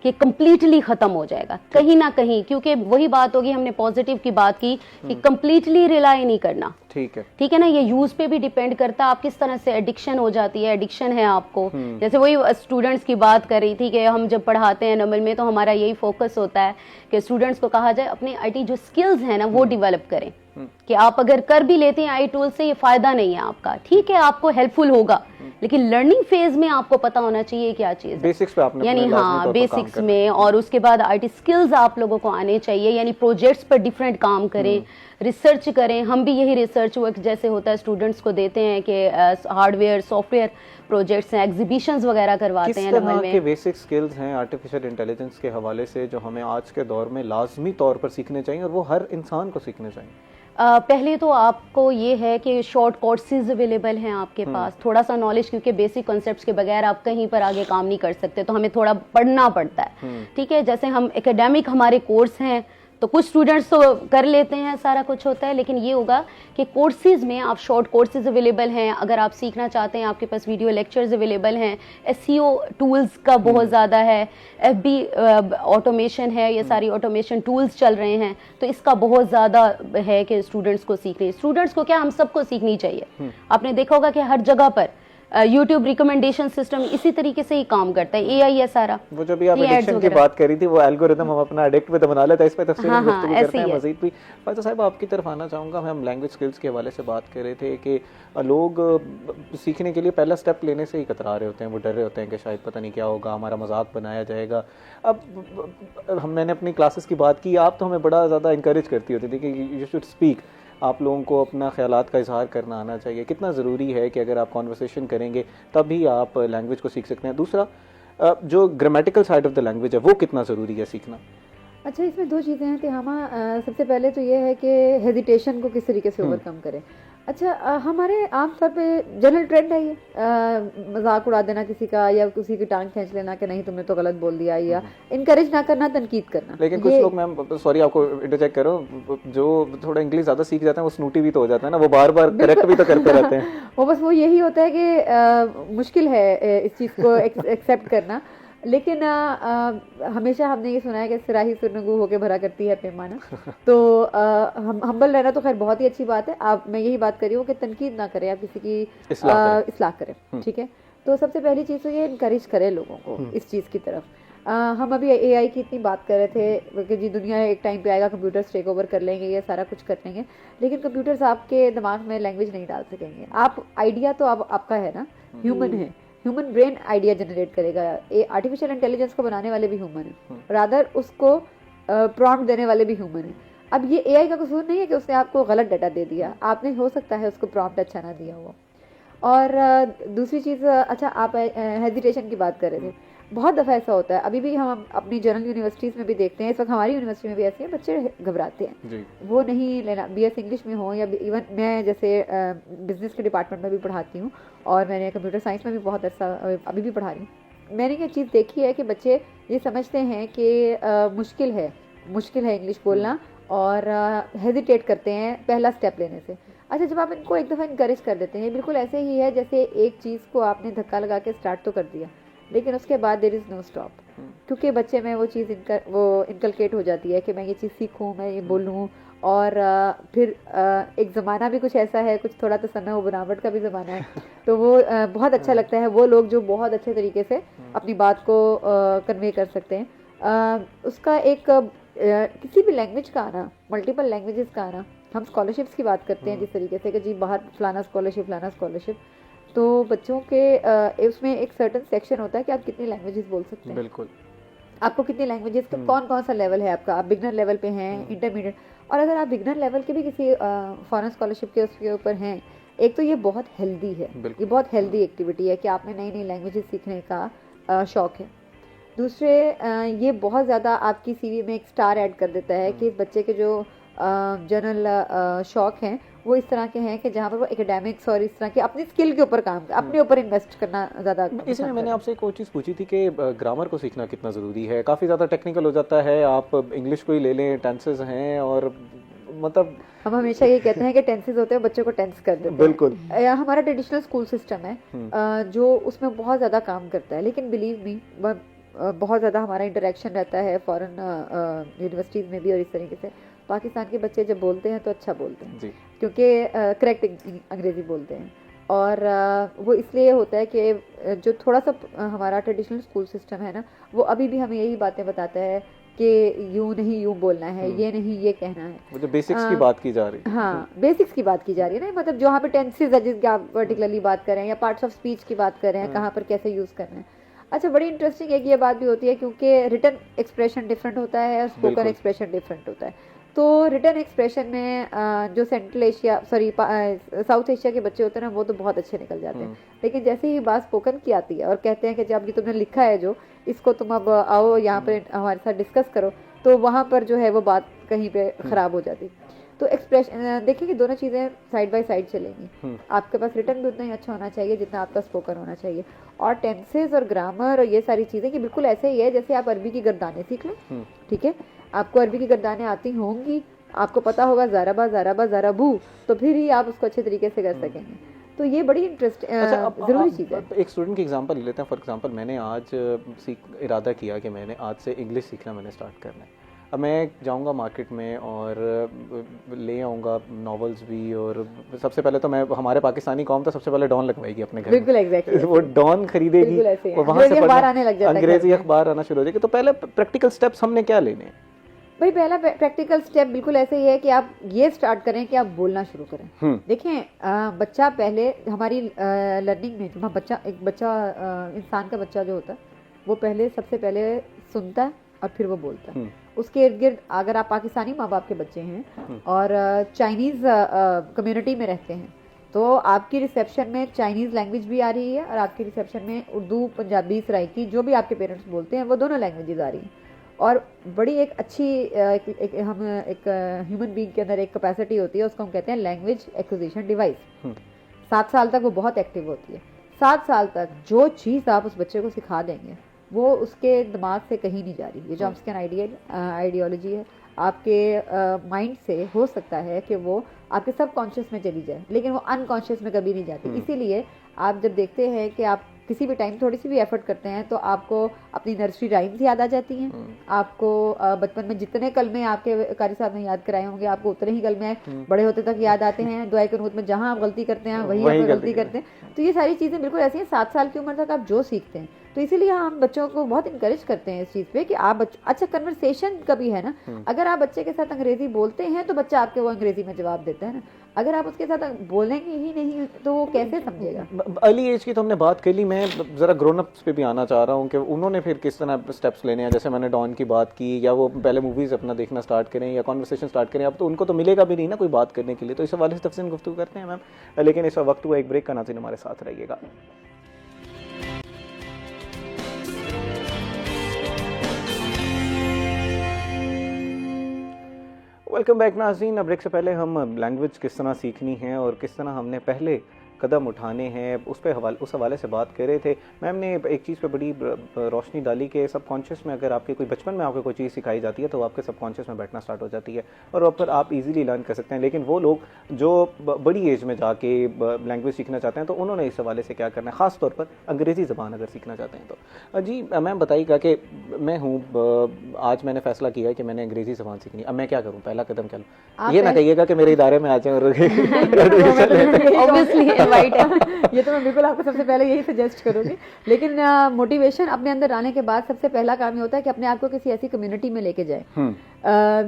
कि कंप्लीटली खत्म हो जाएगा, कहीं ना कहीं, क्योंकि वही बात होगी, हमने पॉजिटिव की बात की कि कंप्लीटली रिलाई नहीं करना, ठीक है ना। ये यूज पे भी डिपेंड करता है, आप किस तरह से एडिक्शन हो जाती है, एडिक्शन है आपको। जैसे वही स्टूडेंट्स की बात कर रही थी कि हम जब पढ़ाते हैं नमल में, तो हमारा यही फोकस होता है कि स्टूडेंट्स को कहा जाए अपनी आईटी जो स्किल्स हैं ना वो डेवलप करें, कि आप अगर कर भी लेते हैं आई टूल से, ये फायदा नहीं है आपका, ठीक है, आपको हेल्पफुल होगा, लेकिन लर्निंग फेज में आपको पता होना चाहिए क्या चीज है, बेसिक्स पे आपने, यानी हाँ बेसिक्स में, और उसके बाद आईटी स्किल्स आप लोगों को आने चाहिए, यानी प्रोजेक्ट्स पर डिफरेंट काम करें, रिसर्च करें। हम भी यही रिसर्च वर्क जैसे होता है स्टूडेंट्स को देते हैं कि हार्डवेयर सॉफ्टवेयर प्रोजेक्ट्स हैं, एग्जीबिशंस वगैरह करवाते हैं। किस तरह के बेसिक स्किल्स हैं आर्टिफिशियल इंटेलिजेंस के हवाले से जो हमें आज के दौर में लाजमी तौर पर सीखने चाहिए, और वो हर इंसान को सीखने चाहिए? पहले तो आपको ये है कि शॉर्ट कोर्सेज अवेलेबल हैं आपके पास, थोड़ा सा नॉलेज, क्योंकि बेसिक कॉन्सेप्ट्स के बगैर आप कहीं पर आगे काम नहीं कर सकते, तो हमें थोड़ा पढ़ना पड़ता है, ठीक है। जैसे हम एकेडमिक हमारे कोर्स हैं, तो कुछ स्टूडेंट्स तो कर लेते हैं, सारा कुछ होता है, लेकिन ये होगा कि कोर्सेज में आप शॉर्ट कोर्सेज अवेलेबल हैं, अगर आप सीखना चाहते हैं आपके पास वीडियो लेक्चर्स अवेलेबल हैं, एसईओ टूल्स का बहुत ज़्यादा है, एफबी ऑटोमेशन है, ये सारी ऑटोमेशन टूल्स चल रहे हैं, तो इसका बहुत ज़्यादा है कि स्टूडेंट्स को सीखनी, स्टूडेंट्स को क्या, हम सबको सीखनी चाहिए। आपने देखा होगा कि हर जगह पर यूट्यूब रिकमेंडेशन सिस्टम इसी तरीके से ही काम करता है, एआई है सारा। वो जो भी आप ये ads एडिक्शन की वगैरह। बात करी थी, वो एल्गोरिदम हम अपना एडिक्ट भी तो बना लेते हैं, इस पे तफसील हाँ, में हाँ, गुफ्तगू ऐसे करते ही हैं है। मजीद भी। फायदा साहब आपकी तरफ आना चाहूँगा, हम लैंग्वेज स्किल्स के हवाले से बात कर रहे थे कि लोग सीखने के लिए पहला स्टेप लेने से ही कतरा रहे होते हैं, वो डर रहे होते हैं कि शायद पता नहीं क्या होगा, हमारा मजाक बनाया जाएगा। अब मैंने अपनी क्लासेस की बात की, आप तो हमें बड़ा ज़्यादा इंकरेज करती होती थी कि यू शुड स्पीक, आप लोगों को अपना ख्यालात का इजहार करना आना चाहिए। कितना ज़रूरी है कि अगर आप कॉन्वर्सेशन करेंगे तभी आप लैंग्वेज को सीख सकते हैं। दूसरा जो grammatical side of the language है वो कितना ज़रूरी है सीखना। अच्छा, इसमें दो चीज़ें हैं कि हम सबसे पहले तो ये है कि हेजिटेशन को किस तरीके से ओवरकम करें। अच्छा, हमारे आम तौर पे जनरल ट्रेंड है ये मजाक उड़ा देना किसी का, या किसी की टांग खींच लेना कि नहीं तुमने तो गलत बोल दिया, या इनकरेज ना करना, तनकीद करना। लेकिन कुछ लोग, मैम सॉरी आपको इंटरजेक्ट करो, जो थोड़ा इंग्लिश ज़्यादा सीख जाते हैं वो स्नूटी भी तो हो जाता है ना, वो बार बार करेक्ट भी तो करते रहते हैं। वो बस वो यही होता है कि मुश्किल है इस चीज़ को एक्सेप्ट करना। लेकिन हमेशा हमने ये सुना है कि सिराही सुरनगू होके भरा करती है पैमाना। तो हम हम्बल रहना तो खैर बहुत ही अच्छी बात है। आप, मैं यही बात कर रही हूँ कि तनकीद ना करें, आप किसी की इस्लाह करें, ठीक है। तो सबसे पहली चीज़ तो ये इनकरेज करें लोगों को इस चीज़ की तरफ। हम अभी एआई की इतनी बात कर रहे थे कि जी दुनिया एक टाइम पे आएगा कंप्यूटर्स टेक ओवर कर लेंगे, ये सारा कुछ कर लेंगे, लेकिन कंप्यूटर्स आपके दिमाग में लैंग्वेज नहीं डाल सकेंगे। आप आइडिया तो आपका है ना, ह्यूमन है, ह्यूमन ब्रेन आइडिया जनरेट करेगा। आर्टिफिशियल इंटेलिजेंस को बनाने वाले भी ह्यूमन है, रादर उसको प्रॉम्प्ट देने वाले भी ह्यूमन है। अब ये एआई का कसूर नहीं है कि उसने आपको गलत डाटा दे दिया, आपने हो सकता है उसको प्रॉम्प्ट अच्छा ना दिया हो। और दूसरी चीज़, अच्छा आप हेजिटेशन की बात कर रहे थे, बहुत दफ़ा ऐसा होता है, अभी भी हम अपनी जनरल यूनिवर्सिटीज़ में भी देखते हैं, इस वक्त हमारी यूनिवर्सिटी में भी ऐसे हैं, बच्चे घबराते हैं जी। वो नहीं लेना। बीएस इंग्लिश में हो या इवन मैं जैसे बिजनेस के डिपार्टमेंट में भी पढ़ाती हूँ, और मैंने कंप्यूटर साइंस में भी बहुत अच्छा अभी भी पढ़ा रही हूँ। मैंने ये चीज़ देखी है कि बच्चे ये समझते हैं कि मुश्किल है इंग्लिश बोलना, और हेजिटेट करते हैं पहला स्टेप लेने से। अच्छा, जब आप इनको एक दफ़ा इनकरेज कर देते हैं, बिल्कुल ऐसे ही है जैसे एक चीज़ को आपने धक्का लगा के स्टार्ट तो कर दिया, लेकिन उसके बाद देयर इज़ नो स्टॉप, क्योंकि बच्चे में वो चीज़ वो इनकलकेट हो जाती है कि मैं ये चीज़ सीखूं, मैं ये बोलूं। और फिर एक ज़माना भी कुछ ऐसा है, कुछ थोड़ा तो सन्ना व बनावट का भी ज़माना है, तो वो बहुत अच्छा लगता है, वो लोग जो बहुत अच्छे तरीके से अपनी बात को कन्वे कर सकते हैं। उसका एक किसी भी लैंग्वेज का आना, मल्टीपल लैंग्वेजेस का आना, हम स्कॉलरशिप्स की बात करते हैं जिस तरीके से कि जी बाहर फलाना स्कॉलरशिप, तो बच्चों के उसमें एक सर्टेन सेक्शन होता है कि आप कितनी लैंग्वेजेस बोल सकते हैं। बिल्कुल, आपको कितनी लैंग्वेजेस का कौन सा लेवल है आपका, आप बिगनर लेवल पे हैं, इंटरमीडिएट, और अगर आप बिगनर लेवल के भी किसी फॉरेन स्कॉलरशिप के उसके ऊपर हैं, एक तो ये बहुत हेल्दी है, ये बहुत हेल्दी एक्टिविटी है कि आपने नई नई लैंग्वेजेस सीखने का शौक है। दूसरे ये बहुत ज़्यादा आपकी सीवी में एक स्टार ऐड कर देता है कि इस बच्चे के जो जनरल शौक हैं वो इस तरह के हैं कि जहाँ पर वो एकेडमिक्स और इस तरह के अपनी स्किल के ऊपर काम, अपने ऊपर इन्वेस्ट करना ज़्यादा। इसमें मैंने आपसे एक और चीज़ पूछी थी कि ग्रामर को सीखना कितना ज़रूरी है। काफ़ी ज़्यादा टेक्निकल हो जाता है, आप इंग्लिश को ही ले लें, टेंसेस हैं, और मतलब हम हमेशा ये कहते हैं कि टेंसेस होते हैं, बच्चों को टेंस कर देते हैं। बिल्कुल। हमारा ट्रेडिशनल स्कूल सिस्टम है जो उसमें बहुत ज़्यादा काम करता है, लेकिन बिलीव मी बहुत ज़्यादा हमारा इंटरेक्शन रहता है फॉरेन यूनिवर्सिटीज़ में भी, और इस तरीके से पाकिस्तान के बच्चे जब बोलते हैं तो अच्छा बोलते हैं क्योंकि करेक्ट अंग्रेज़ी बोलते हैं। और वो इसलिए होता है कि जो थोड़ा सा हमारा ट्रेडिशनल स्कूल सिस्टम है ना, वो अभी भी हमें यही बातें बताता है कि यूँ नहीं यूँ बोलना है, ये नहीं ये कहना है। वो जो बेसिक्स की बात की जा रही है, हाँ बेसिक्स की बात की जा रही है ना, मतलब जहाँ पे टेंसेस है जिसकी आप पर्टिकुलरली बात कर रहे हैं, या पार्ट्स ऑफ स्पीच की बात कर रहे हैं, कहाँ पर कैसे यूज़ करना है। अच्छा, बड़ी इंटरेस्टिंग एक ये बात भी होती है क्योंकि रिटन एक्सप्रेशन डिफरेंट होता है और स्पोकन एक्सप्रेशन डिफरेंट होता है। तो रिटन एक्सप्रेशन में जो सेंट्रल एशिया साउथ एशिया के बच्चे होते हैं ना, वो तो बहुत अच्छे निकल जाते हैं, लेकिन जैसे ही बात स्पोकन की आती है और कहते हैं कि जब ये तुमने लिखा है जो, इसको तुम अब आओ यहाँ पर हमारे साथ डिस्कस करो, तो वहाँ पर जो है वो बात कहीं पे ख़राब हो जाती। तो एक्सप्रेशन देखिए कि दोनों चीज़ें साइड बाय साइड चलेंगी। आपके पास रिटन भी उतना ही अच्छा होना चाहिए जितना आपका स्पोकन होना चाहिए, और टेंसेस और ग्रामर और ये सारी चीज़ें कि बिल्कुल ऐसे ही है जैसे आप अरबी की गर्दानें सीख लें, ठीक है। आपको अरबी की गर्दानें आती होंगी, आपको पता होगा ज़ाराबा ज़ाराबा ज़ाराबू, तो फिर ही आप उसको अच्छे तरीके से कर सकेंगे। तो ये बड़ी इंटरेस्ट ज़रूरी चीज़ है। एक स्टूडेंट की एग्जांपल ले लेते हैं। फॉर एग्जांपल मैंने आज इरादा किया कि मैंने आज से इंग्लिश सीखना मैंने स्टार्ट करना है। अब मैं जाऊंगा मार्केट में और ले आऊंगा नॉवेल्स भी, और सबसे पहले तो मैं, हमारे पाकिस्तानी कौम तो सबसे पहले डॉन लगवाएगी अपने घर बिल्कुल में। एग्जैक्टली वो डॉन खरीदेगी और वहां से अखबार आने लग जाता है, अंग्रेजी अखबार आना शुरू हो जाएगी। तो पहले प्रैक्टिकल स्टेप्स हमने क्या लेने हैं? भाई पहला प्रैक्टिकल स्टेप बिल्कुल ऐसे ही है कि आप ये स्टार्ट करें कि आप बोलना शुरू करें। देखें बच्चा पहले हमारी लर्निंग में, जब बच्चा एक बच्चा इंसान का बच्चा जो होता है वो पहले सबसे पहले सुनता है और फिर वो बोलता है। उसके इर्द गिर्द अगर आप पाकिस्तानी माँ बाप के बच्चे हैं और चाइनीज़ कम्युनिटी में रहते हैं तो आपकी रिसेप्शन में चाइनीज़ लैंग्वेज भी आ रही है और आपकी रिसेप्शन में उर्दू, पंजाबी, सराइकी जो भी आपके पेरेंट्स बोलते हैं वो दोनों लैंग्वेजेस आ रही हैं। और बड़ी एक अच्छी एक ह्यूमन बीइंग के अंदर एक कैपेसिटी होती है, उसको हम कहते हैं लैंग्वेज एक्विजिशन डिवाइस। 7 साल तक वो बहुत एक्टिव होती है। 7 साल तक जो चीज़ आप उस बच्चे को सिखा देंगे वो उसके दिमाग से कहीं नहीं जा रही। ये जो आपके आइडियोलॉजी है आपके माइंड से हो सकता है कि वो आपके सबकॉन्शियस में चली जाए, लेकिन वो अनकॉन्शियस में कभी नहीं जाती। इसीलिए आप जब देखते हैं कि आप किसी भी टाइम थोड़ी सी भी एफर्ट करते हैं तो आपको अपनी नर्सरी राइम्स याद आ जाती हैं। आपको बचपन में जितने कलमे आपके कारी साहब ने याद कराए होंगे आपको उतने ही कलमे बड़े होते तक याद आते हैं। दुआए कुनूत में जहां आप गलती करते हैं वही आप गलती करते हैं। तो ये सारी चीज़ें बिल्कुल ऐसी हैं। 7 साल की उम्र तक आप जो सीखते हैं, तो इसीलिए हम बच्चों को बहुत इनकरेज करते हैं इस चीज़ पे कि आप अच्छा कन्वर्सेशन कभी है ना, अगर आप बच्चे के साथ अंग्रेजी बोलते हैं तो बच्चा आपके वो अंग्रेजी में जवाब देता है ना। अगर आप उसके साथ बोलेंगे ही नहीं तो वो कैसे समझेगा? अर्ली एज की तो हमने बात कर ली, मैं ज़रा ग्रोन अप्स पे भी आना चाह रहा हूँ कि उन्होंने फिर किस तरह स्टेप्स लेने हैं। जैसे मैंने डॉन की बात की, या वो पहले मूवीज़ अपना देखना स्टार्ट करें या कॉन्वर्सेशन स्टार्ट करें। अब तो उनको तो मिलेगा भी नहीं ना कोई बात करने के लिए, तो इस हवाले से तफसील गुफ्तगू करते हैं मैम। लेकिन इस वक्त हुआ एक ब्रेक का, नाज़रीन हमारे साथ रहिएगा। वेलकम बैक नाज़रीन। अब ब्रेक से पहले हम लैंग्वेज किस तरह सीखनी है और किस तरह हमने पहले कदम उठाने हैं उस हवाले से बात कर रहे थे। मैम ने एक चीज़ पे बड़ी रोशनी डाली कि सबकॉन्शियस में अगर आपके कोई बचपन में आपको कोई चीज़ सिखाई जाती है तो आपके सबकॉन्शियस में बैठना स्टार्ट हो जाती है और अब फिर आप इजीली लर्न कर सकते हैं। लेकिन वो लोग जो बड़ी एज में जाके लैंग्वेज सीखना चाहते हैं तो उन्होंने इस हवाले से क्या करना है, ख़ास तौर पर अंग्रेज़ी ज़बान अगर सीखना चाहते हैं तो। जी मैम बताइएगा कि मैं हूँ, आज मैंने फ़ैसला किया है कि मैंने अंग्रेज़ी ज़बान सीखनी, अब मैं क्या करूँ, पहला कदम क्या लूँ? ये ना कहिएगा कि मेरे इदारे में आ जाए और राइट है। ये तो मैं बिल्कुल आपको सबसे पहले यही सजेस्ट करूंगी। लेकिन मोटिवेशन अपने अंदर आने के बाद सबसे पहला काम ये होता है कि अपने आप को किसी ऐसी कम्युनिटी में लेके जाएं,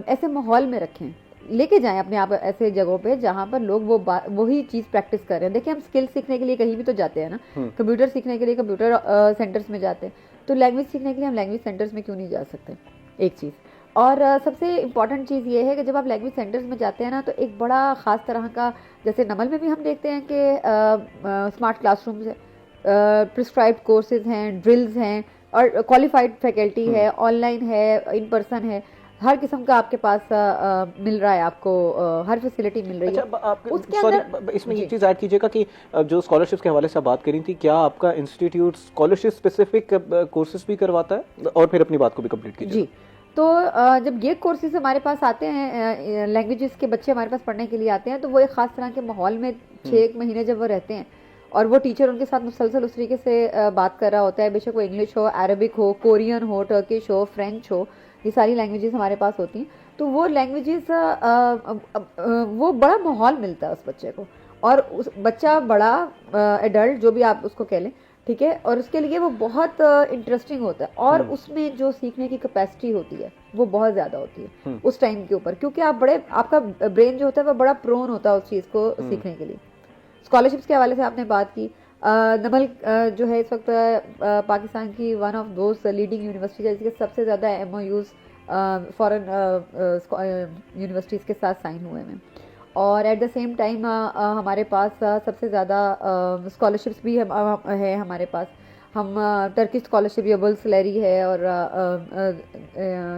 ऐसे माहौल में रखें, लेके जाएं अपने आप ऐसे जगहों पे जहाँ पर लोग वही चीज़ प्रैक्टिस कर रहे हैं। देखिए हम स्किल सीखने के लिए कहीं भी तो जाते हैं ना, कंप्यूटर सीखने के लिए कंप्यूटर सेंटर्स में जाते हैं, तो लैंग्वेज सीखने के लिए हम लैंग्वेज सेंटर्स में क्यों नहीं जा सकते? एक चीज़। और सबसे इम्पॉर्टेंट चीज़ ये है कि जब आप लैंग्वेज सेंटर्स में जाते हैं ना तो एक बड़ा ख़ास तरह का, जैसे नमल में भी हम देखते हैं कि स्मार्ट क्लासरूम्स है, प्रिस्क्राइब्ड कोर्सेज हैं, ड्रिल्स हैं और क्वालिफाइड फैकल्टी है, ऑनलाइन है, इन पर्सन है, हर किस्म का आपके पास मिल रहा है, आपको हर फैसिलिटी मिल रही है। उसके अंदर इसमें ये चीज़ ऐड कीजिएगा कि जो स्कॉलरशिप्स के हवाले से बात करी थी, क्या आपका इंस्टीट्यूट स्कॉलरशिप स्पेसिफिक कोर्सेज भी करवाता है? और फिर अपनी बात को भी कंप्लीट कीजिए। जी, तो जब ये कोर्सेज हमारे पास आते हैं, लैंग्वेजेस के बच्चे हमारे पास पढ़ने के लिए आते हैं, तो वो एक ख़ास तरह के माहौल में 6 महीने जब वो रहते हैं और वो टीचर उनके साथ मुसलसल उस तरीके से बात कर रहा होता है, बेशक वो इंग्लिश हो, अरबिक हो, कोरियन हो, टर्किश हो, फ्रेंच हो, ये सारी लैंग्वेजेस हमारे पास होती हैं। तो वो लैंग्वेजेस वो बड़ा माहौल मिलता है उस बच्चे को, और उस बच्चा बड़ा एडल्ट जो भी आप उसको कह लें, ठीक है, और उसके लिए वो बहुत इंटरेस्टिंग होता है और उसमें जो सीखने की कैपेसिटी होती है वो बहुत ज़्यादा होती है उस टाइम के ऊपर, क्योंकि आपका ब्रेन जो होता है वो बड़ा प्रोन होता है उस चीज़ को सीखने के लिए। स्कॉलरशिप्स के हवाले से आपने बात की, नमल जो है इस वक्त पाकिस्तान की one of those leading university है जिसके सबसे ज़्यादा MOUs फॉरेन यूनिवर्सिटीज़ के साथ साइन हुए हैं, और एट द सेम टाइम हमारे पास सबसे ज़्यादा स्कॉलरशिप्स भी है हमारे पास। हम टर्किश स्कॉलरशिप यबल सैलरी है, और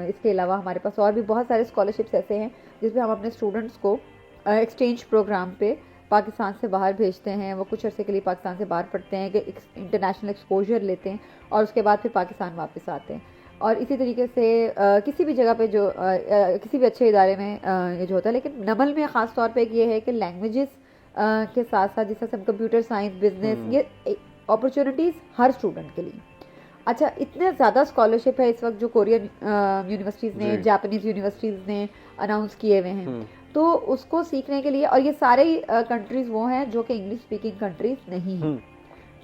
इसके अलावा हमारे पास और भी बहुत सारे स्कॉलरशिप्स ऐसे हैं जिसमें हम अपने स्टूडेंट्स को एक्सचेंज प्रोग्राम पे पाकिस्तान से बाहर भेजते हैं। वो कुछ अर्से के लिए पाकिस्तान से बाहर पढ़ते हैं, कि इंटरनेशनल एक्सपोजर लेते हैं और उसके बाद फिर पाकिस्तान वापस आते हैं। और इसी तरीके से किसी भी जगह पे जो किसी भी अच्छे इदारे में ये जो होता है, लेकिन नमल में ख़ास तौर पे ये है कि लैंग्वेजेस के साथ साथ जैसे हम कंप्यूटर साइंस, बिजनेस, ये अपॉर्चुनिटीज़ हर स्टूडेंट के लिए। अच्छा, इतने ज़्यादा स्कॉलरशिप है इस वक्त जो कोरियन यूनिवर्सिटीज़ ने, जी। जापानीज यूनिवर्सिटीज़ ने अनाउंस किए हुए हैं, तो उसको सीखने के लिए, और ये सारे कंट्रीज़ वो हैं जो कि इंग्लिश स्पीकिंग कंट्रीज़ नहीं हैं।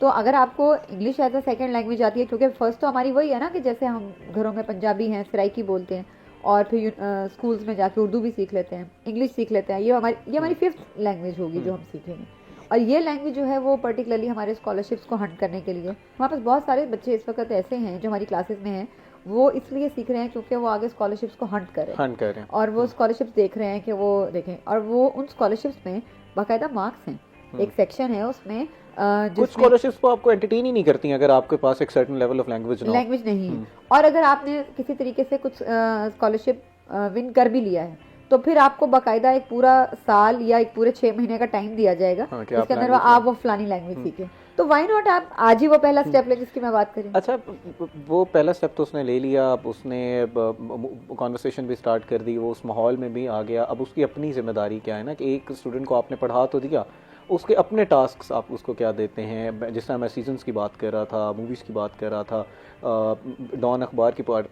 तो अगर आपको English as a second language आती है, क्योंकि फर्स्ट तो हमारी वही है ना कि जैसे हम घरों में पंजाबी हैं, सराइकी बोलते हैं, और फिर स्कूल्स में जाके उर्दू भी सीख लेते हैं, इंग्लिश सीख लेते हैं, ये हमारी फिफ्थ लैंग्वेज होगी जो हम सीखेंगे। और ये लैंग्वेज जो है वो पर्टिकुलरली हमारे स्कॉलरशिप्स को हंट करने के लिए, हमारे पास बहुत सारे बच्चे इस वक्त ऐसे हैं जो हमारी क्लासेस में हैं, वो इसलिए सीख रहे हैं क्योंकि वो आगे स्कॉलरशिप्स को हंट कर रहे हैं, और वो स्कॉलरशिप्स देख रहे हैं कि वो देखें, और वो उन स्कॉलरशिप्स में बाकायदा मार्क्स हैं, एक सेक्शन है उसमें कुछ स्कॉलरशिप्स तो आपको एंटरटेन ही नहीं करती हैं अगर आपके पास एक सर्टेन लेवल ऑफ लैंग्वेज नहीं है। और अगर आपने किसी तरीके से कुछ स्कॉलरशिप विन कर भी लिया है, तो फिर आपको बाकायदा एक पूरा साल या एक पूरे 6 महीने का टाइम दिया जाएगा, जिसके अंदर आप वो फलानी लैंग्वेज सीखें। तो वाई नॉट आप आज ही वो पहला स्टेप ले जिसकी मैं बात करी। अच्छा, वो पहला स्टेप तो उसने ले लिया, अब उसने कॉन्वर्सेशन भी स्टार्ट कर दी, वो उस माहौल में भी आ गया। अब उसकी अपनी जिम्मेदारी क्या है ना कि एक स्टूडेंट को आपने पढ़ा तो दिया, उसके अपने टास्क्स आप उसको क्या देते हैं। जिस तरह मैं सीजन्स की बात कर रहा था, मूवीज़ की बात कर रहा था, डॉन अखबार की बात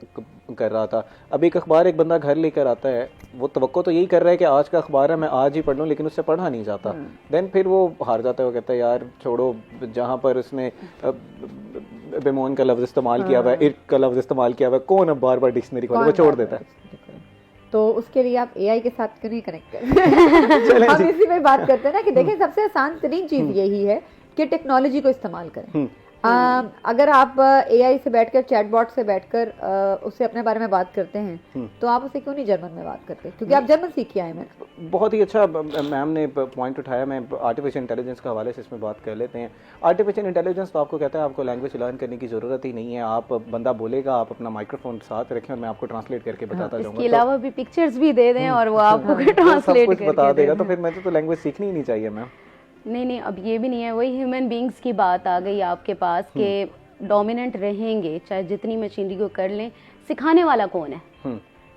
कर रहा था। अब एक अखबार एक बंदा घर लेकर आता है, वो तवक्को तो यही कर रहा है कि आज का अखबार है मैं आज ही पढ़ लूँ, लेकिन उससे पढ़ा नहीं जाता। देन फिर वो हार जाता है, वो कहता है यार छोड़ो, जहाँ पर उसने बेमोन का लफ्ज़ इस्तेमाल किया हुआ है, इर्क का लफ्ज़ इस्तेमाल किया हुआ है, कौन अब बार बार डिक्शनरी खोले, वो छोड़ देता है। तो उसके लिए आप एआई के साथ क्यों नहीं कनेक्ट करें। हम इसी में बात करते हैं ना कि देखिए सबसे आसान तरीन चीज़ यही है कि टेक्नोलॉजी को इस्तेमाल करें। अगर आप एआई से बैठकर, चैटबॉट से बैठकर उससे अपने बारे में बात करते हैं, तो आप उससे क्यों नहीं जर्मन में बात करते, क्योंकि आप जर्मन सीख के आए हैं। बहुत ही अच्छा मैम ने पॉइंट उठाया। मैं आर्टिफिशियल इंटेलिजेंस के हवाले से इसमें बात कर लेते हैं। आर्टिफिशियल इंटेलिजेंस तो आपको कहता है आपको लैंग्वेज लर्न करने की ज़रूरत ही नहीं है, आप बंदा बोलेगा, आप अपना माइक्रोफोन साथ रखें और मैं आपको ट्रांसलेट करके बताता जाऊँगा। इसके अलावा भी पिक्चर्स भी दे दें और वो आपको ट्रांसलेट करके बता देगा, तो फिर मुझे तो लैंग्वेज सीखनी ही नहीं चाहिए मैम। नहीं, अब ये भी नहीं है, वही ह्यूमन बींग्स की बात आ गई आपके पास कि डोमिनेंट रहेंगे, चाहे जितनी मशीनरी को कर लें, सिखाने वाला कौन है?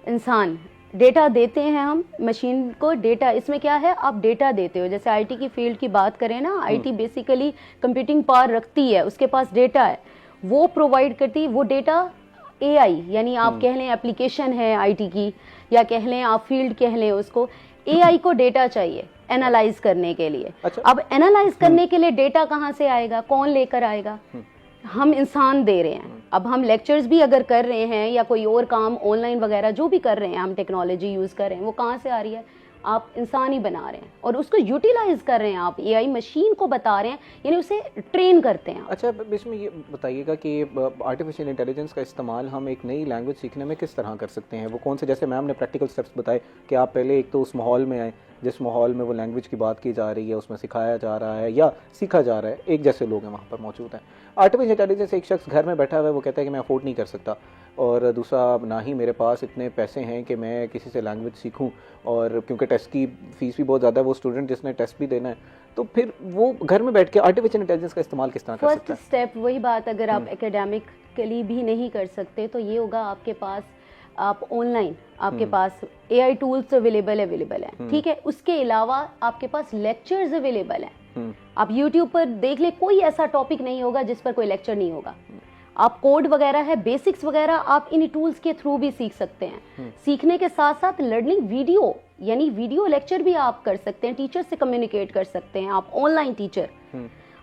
इंसान। डेटा देते हैं हम मशीन को, डेटा इसमें क्या है, आप डेटा देते हो। जैसे आईटी की फील्ड की बात करें ना, आईटी बेसिकली कंप्यूटिंग पावर रखती है, उसके पास डेटा है, वो प्रोवाइड करती है। वो डेटा एआई, यानी आप कह लें एप्लीकेशन है आईटी की, या कह लें आप फील्ड कह लें उसको, एआई को डेटा चाहिए एनालाइज करने के लिए। अच्छा। अब एनालाइज करने के लिए डेटा कहाँ से आएगा, कौन लेकर आएगा? हम इंसान दे रहे हैं। अब हम लेक्चर्स भी अगर कर रहे हैं या कोई और काम ऑनलाइन वगैरह जो भी कर रहे हैं, हम टेक्नोलॉजी यूज़ कर रहे हैं, वो कहाँ से आ रही है? आप इंसान ही बना रहे हैं और उसको यूटिलाइज कर रहे हैं, आप एआई मशीन को बता रहे हैं, यानी उसे ट्रेन करते हैं। अच्छा, इसमें ये बताइएगा कि आर्टिफिशियल इंटेलिजेंस का इस्तेमाल हम एक नई लैंग्वेज सीखने में किस तरह कर सकते हैं? वो कौन से, जैसे मैम ने प्रैक्टिकल स्टेप्स बताए कि आप पहले एक तो उस माहौल में आए जिस माहौल में वो लैंग्वेज की बात की जा रही है, उसमें सिखाया जा रहा है या सीखा जा रहा है, एक जैसे लोग हैं वहाँ पर मौजूद हैं। आर्टिफिशियल इंटेलिजेंस, एक शख्स घर में बैठा हुआ है, वो कहता है कि मैं अफोर्ड नहीं कर सकता, और दूसरा ना ही मेरे पास इतने पैसे हैं कि मैं किसी से लैंग्वेज सीखूं, और क्योंकि टेस्ट की फ़ीस भी बहुत ज़्यादा है, वो स्टूडेंट जिसने टेस्ट भी देना है, तो फिर वो घर में बैठ के आर्टिफिशियल इंटेलिजेंस का इस्तेमाल किस तरह कर सकता है? फर्स्ट स्टेप वही बात, अगर आप एकेडमिकली भी नहीं कर सकते तो ये होगा आपके पास, आप ऑनलाइन आपके पास एआई टूल्स अवेलेबल है, ठीक है। उसके अलावा आपके पास लेक्चर्स अवेलेबल हैं। आप यूट्यूब पर देख ले, कोई ऐसा टॉपिक नहीं होगा जिस पर कोई लेक्चर नहीं होगा। आप कोड वगैरह है, बेसिक्स वगैरह आप इन टूल्स के थ्रू भी सीख सकते हैं। सीखने के साथ साथ लर्निंग वीडियो, यानी वीडियो लेक्चर भी आप कर सकते हैं, टीचर से कम्युनिकेट कर सकते हैं। आप ऑनलाइन टीचर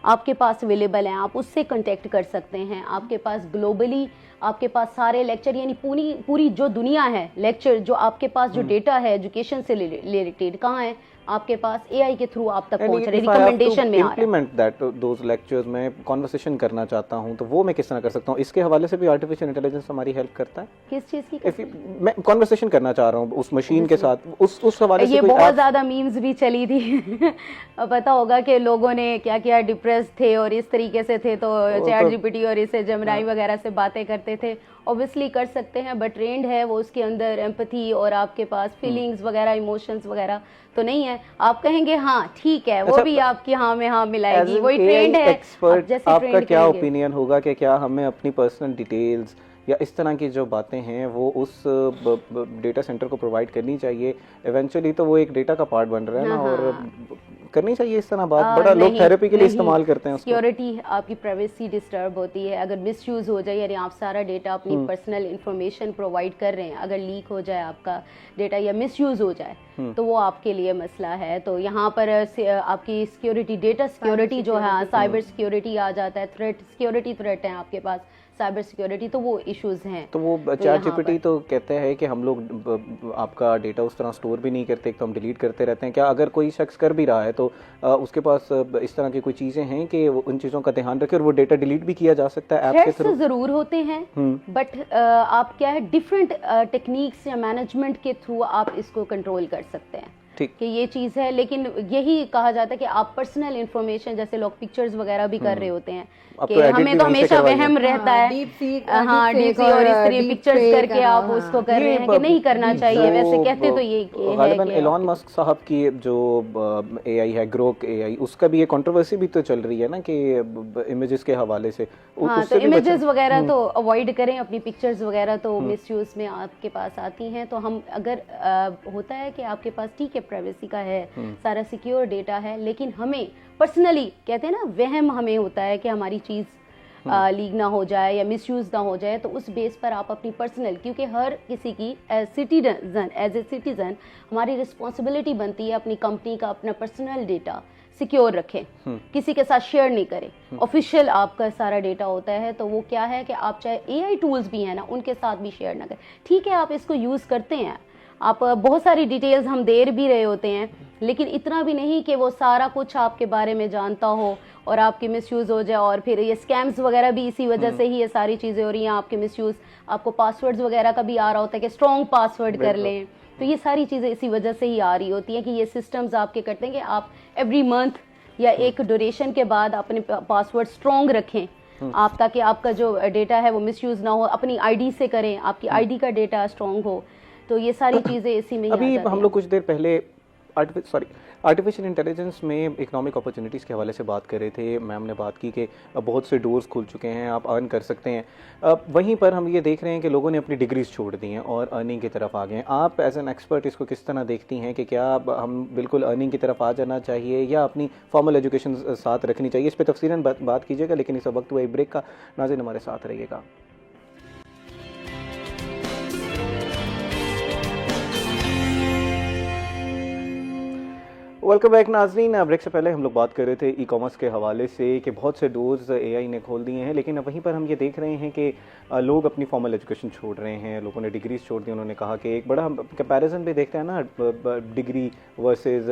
आपके पास अवेलेबल हैं, आप उससे कांटेक्ट कर सकते हैं। आपके पास ग्लोबली आपके पास सारे लेक्चर, यानी पूरी जो दुनिया है, लेक्चर जो आपके पास जो डेटा है एजुकेशन से रिलेटेड कहाँ है आपके पास, एआई के थ्रू आप तक पहुंच रहे, रिकमेंडेशन में आ रहा है। इम्प्लीमेंट दैट दोज लेक्चर्स में कन्वर्सेशन करना चाहता हूं, तो वो मैं किस तरह कर सकता हूं? इसके हवाले से भी आर्टिफिशियल इंटेलिजेंस हमारी हेल्प करता है। किस चीज की? मैं कन्वर्सेशन करना चाह रहा हूं उस मशीन के साथ, उस हवाले से ये बहुत ज्यादा मीम्स भी चली थी पता होगा कि लोगों ने क्या किया, डिप्रेस थे और इस तरीके से थे, तो चैट जीपीटी और इससे जेमिनी वगैरह से बातें करते थे। ऑब्वियसली कर सकते हैं, बट ट्रेंड है वो, उसके अंदर एम्पैथी और आपके पास फीलिंग्स वगैरह, इमोशंस वगैरह तो नहीं है। आप कहेंगे हाँ ठीक है, वो भी आपकी हाँ में हाँ मिलाएगी, वही ट्रेंड है। एक्सपर्ट, आपका क्या ओपिनियन होगा कि क्या हमें अपनी पर्सनल डिटेल्स या इस तरह की जो बातें हैं वो उस डेटा सेंटर को प्रोवाइड करनी चाहिए? इवेंचुअली तो वो एक डेटा का पार्ट बन रहा है ना, और करनी चाहिए इस तरह बात? बड़ा लोग थेरेपी के लिए इस्तेमाल करते हैं उसको। सिक्योरिटी, आपकी प्राइवेसी डिस्टर्ब होती है अगर मिसयूज हो जाए, यानी आप सारा डेटा अपनी पर्सनल इंफॉर्मेशन प्रोवाइड कर रहे हैं, अगर लीक हो जाए आपका डेटा या मिसयूज हो जाए तो वो आपके लिए मसला है। तो यहाँ पर आपकी सिक्योरिटी, डेटा सिक्योरिटी जो है, साइबर सिक्योरिटी आ जाता है, थ्रेट, सिक्योरिटी थ्रेट है आपके पास, साइबर सिक्योरिटी, तो वो इश्यूज हैं। तो वो चैट जीपीटी तो कहते हैं कि हम लोग आपका डेटा उस तरह स्टोर भी नहीं करते, तो हम डिलीट करते रहते हैं। क्या अगर कोई शख्स कर भी रहा है तो उसके पास इस तरह की कोई चीजें हैं कि उन चीजों का ध्यान रखे और वो डेटा डिलीट भी किया जा सकता है ऐप के थ्रू? जरूर होते हैं, बट आप क्या है, डिफरेंट टेक्निक्स या मैनेजमेंट के थ्रू आप इसको कंट्रोल कर सकते हैं कि ये चीज है। लेकिन यही कहा जाता है कि आप पर्सनल इंफॉर्मेशन, जैसे लोग पिक्चर्स वगैरह भी कर रहे होते हैं कि हमें तो हमेशा वहम रहता है, डीप सी और इस तरह पिक्चर्स करके आप उसको कर रहे हैं कि नहीं करना चाहिए। वैसे कहते तो ये गालिबन एलॉन मस्क साहब की जो एआई है, ग्रोक एआई, उसका भी ये कंट्रोवर्सी भी तो चल रही है ना कि इमेजेस के हवाले से। हाँ, तो इमेजेस वगैरह तो अवॉइड करें, अपनी पिक्चर्स वगैरह तो मिसयूज में आपके पास आती हैं। तो हम अगर होता है कि आपके पास ठीक है प्राइवेसी का है, सारा सिक्योर डेटा है, लेकिन हमें पर्सनली कहते हैं ना, वहम हमें होता है कि हमारी चीज लीक ना हो जाए या मिसयूज ना हो जाए, तो उस बेस पर आप अपनी पर्सनल, क्योंकि हर किसी की एज ए सिटीजन हमारी रिस्पॉन्सिबिलिटी बनती है अपनी कंपनी का अपना पर्सनल डेटा सिक्योर रखें, किसी के साथ शेयर नहीं करें। ऑफिशियल आपका सारा डेटा होता है, तो वो क्या है कि आप चाहे एआई टूल्स भी हैं ना, उनके साथ भी शेयर ना करें। ठीक है, आप इसको यूज करते हैं, आप बहुत सारी डिटेल्स हम दे भी रहे होते हैं, लेकिन इतना भी नहीं कि वो सारा कुछ आपके बारे में जानता हो और आपके मिसयूज हो जाए। और फिर ये स्कैम्स वगैरह भी इसी वजह से ही ये सारी चीजें हो रही हैं, आपके मिसयूज, आपको पासवर्ड्स वगैरह का भी आ रहा होता है कि स्ट्रॉन्ग पासवर्ड कर लें, तो ये सारी चीजें इसी वजह से ही आ रही होती हैं कि ये सिस्टम्स आपके करते हैं कि आप एवरी मंथ या एक ड्यूरेशन के बाद अपने पासवर्ड स्ट्रॉन्ग रखें आप, ताकि आपका जो डेटा है वो मिसयूज ना हो। अपनी आईडी से करें, आपकी आईडी का डेटा स्ट्रॉन्ग हो। तो ये सारी चीजें इसी में अभी हम लोग कुछ देर पहले आर्टिफिशियल इंटेलिजेंस में इकोनॉमिक अपॉर्चुनिटीज़ के हवाले से बात कर रहे थे। मैम ने बात की कि बहुत से डोर्स खुल चुके हैं, आप अर्न कर सकते हैं। वहीं पर हम ये देख रहे हैं कि लोगों ने अपनी डिग्रीज छोड़ दी हैं और अर्निंग की तरफ आ गए हैं। आप एज एन एक्सपर्ट इसको किस तरह देखती हैं कि क्या हम बिल्कुल अर्निंग की तरफ आ जाना चाहिए या अपनी फॉर्मल एजुकेशन साथ रखनी चाहिए? इस पर तफसीलन बात कीजिएगा, लेकिन इस वक्त हुआ एक ब्रेक का। नाज़रीन हमारे साथ रहिएगा। वेलकम बैक नाजरीन। ब्रेक से पहले हम लोग बात कर रहे थे ई कॉमर्स के हवाले से कि बहुत से डोर्स एआई ने खोल दिए हैं, लेकिन वहीं पर हम ये देख रहे हैं कि लोग अपनी फॉर्मल एजुकेशन छोड़ रहे हैं, लोगों ने डिग्रीज छोड़ दी। उन्होंने कहा कि एक बड़ा कंपैरिजन भी देखते हैं ना, डिग्री वर्सेस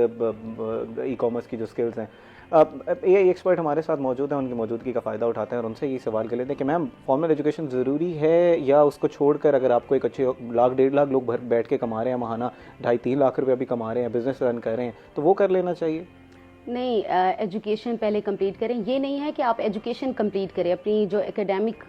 ई कॉमर्स की जो स्किल्स हैं। एआई एक्सपर्ट हमारे साथ मौजूद हैं, उनकी मौजूदगी का फ़ायदा उठाते हैं और उनसे ये सवाल कर लेते हैं कि मैम, फॉर्मल एजुकेशन ज़रूरी है या उसको छोड़कर अगर आपको एक अच्छे 1.5 लाख लोग भर बैठ के कमा रहे हैं, महाना 2.5-3 लाख रुपया भी कमा रहे हैं, बिजनेस रन कर रहे हैं, तो वो कर लेना चाहिए? नहीं, एजुकेशन पहले कंप्लीट करें। ये नहीं है कि आप एजुकेशन कंप्लीट करें, अपनी जो एकेडमिक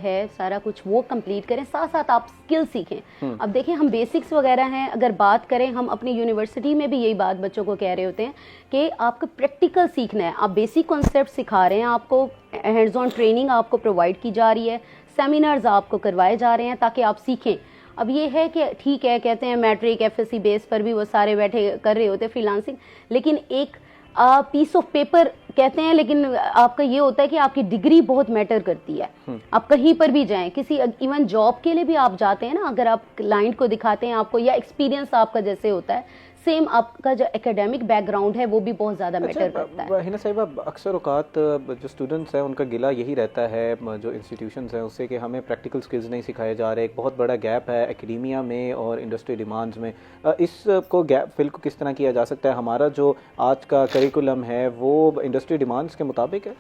है सारा कुछ वो कंप्लीट करें, साथ साथ आप स्किल सीखें। अब देखें, हम बेसिक्स वगैरह हैं, अगर बात करें, हम अपनी यूनिवर्सिटी में भी यही बात बच्चों को कह रहे होते हैं कि आपको प्रैक्टिकल सीखना है। आप बेसिक कॉन्सेप्ट सिखा रहे हैं, आपको हैंड्स ऑन ट्रेनिंग आपको प्रोवाइड की जा रही है, सेमिनार्स आपको करवाए जा रहे हैं ताकि आप सीखें। अब ये है कि ठीक है, कहते हैं मैट्रिक एफएससी बेस पर भी वो सारे बैठे कर रहे होते हैं फ्रीलांसिंग, लेकिन एक पीस ऑफ पेपर कहते हैं, लेकिन आपका ये होता है कि आपकी डिग्री बहुत मैटर करती है। आप कहीं पर भी जाएं, किसी इवन जॉब के लिए भी आप जाते हैं ना, अगर आप क्लाइंट को दिखाते हैं आपको, या एक्सपीरियंस आपका जैसे होता है, सेम आपका जो एकेडमिक बैकग्राउंड है वो भी बहुत ज़्यादा मैटर करता है। हिना साहिबा, अक्सर औकात जो स्टूडेंट्स हैं उनका गिला यही रहता है जो इंस्टीट्यूशंस हैं उससे कि हमें प्रैक्टिकल स्किल्स नहीं सिखाए जा रहे। एक बहुत बड़ा गैप है एकेडेमिया में और इंडस्ट्री डिमांड्स में। इसको गैप फिल को किस तरह किया जा सकता है? हमारा जो आज का करिकुलम है वो इंडस्ट्री डिमांड्स के मुताबिक है?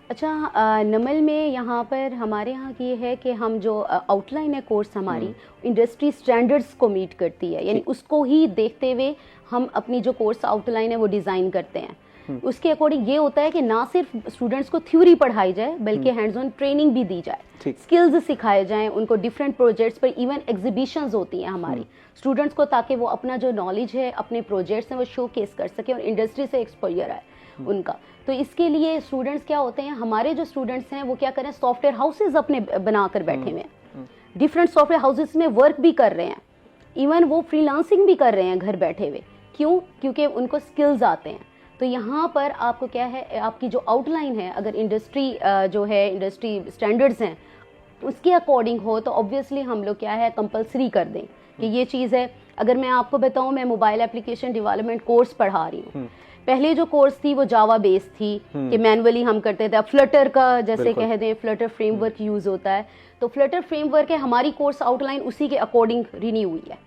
अच्छा, नमल में यहाँ पर हमारे यहाँ की ये है कि हम जो आउटलाइन है कोर्स हमारी इंडस्ट्री स्टैंडर्ड्स को मीट करती है, यानी उसको ही देखते हुए हम अपनी जो कोर्स आउटलाइन है वो डिज़ाइन करते हैं। उसके अकॉर्डिंग ये होता है कि ना सिर्फ स्टूडेंट्स को थ्योरी पढ़ाई जाए बल्कि हैंड्स ऑन ट्रेनिंग भी दी जाए, स्किल्स सिखाए जाएं उनको डिफरेंट प्रोजेक्ट्स पर। इवन एग्जीबिशंस होती हैं हमारी स्टूडेंट्स को, ताकि वो अपना जो नॉलेज है अपने प्रोजेक्ट्स हैं वो शोकेस कर सके और इंडस्ट्री से एक्सपोजर आए उनका। तो इसके लिए स्टूडेंट्स क्या होते हैं, हमारे जो स्टूडेंट्स हैं वो क्या करें, सॉफ्टवेयर हाउसेज अपने बनाकर बैठे हुए हैं, डिफरेंट सॉफ्टवेयर हाउसेज में वर्क भी कर रहे हैं, इवन वो फ्रीलांसिंग भी कर रहे हैं घर बैठे हुए। क्यों? क्योंकि उनको स्किल्स आते हैं। तो यहाँ पर आपको क्या है, आपकी जो आउटलाइन है, अगर इंडस्ट्री जो है इंडस्ट्री स्टैंडर्ड्स हैं उसके अकॉर्डिंग हो तो ऑब्वियसली हम लोग क्या है कंपलसरी कर दें कि ये चीज़ है। अगर मैं आपको बताऊं, मैं मोबाइल एप्लीकेशन डेवलपमेंट कोर्स पढ़ा रही हूँ। पहले जो कोर्स थी वो जावा बेस्ड थी कि मैनुअली हम करते थे। अब फ्लटर का जैसे कह दें, फ्लटर फ्रेमवर्क यूज होता है, तो फ्लटर फ्रेमवर्क है, हमारी कोर्स आउटलाइन उसी के अकॉर्डिंग रिन्यू हुई है।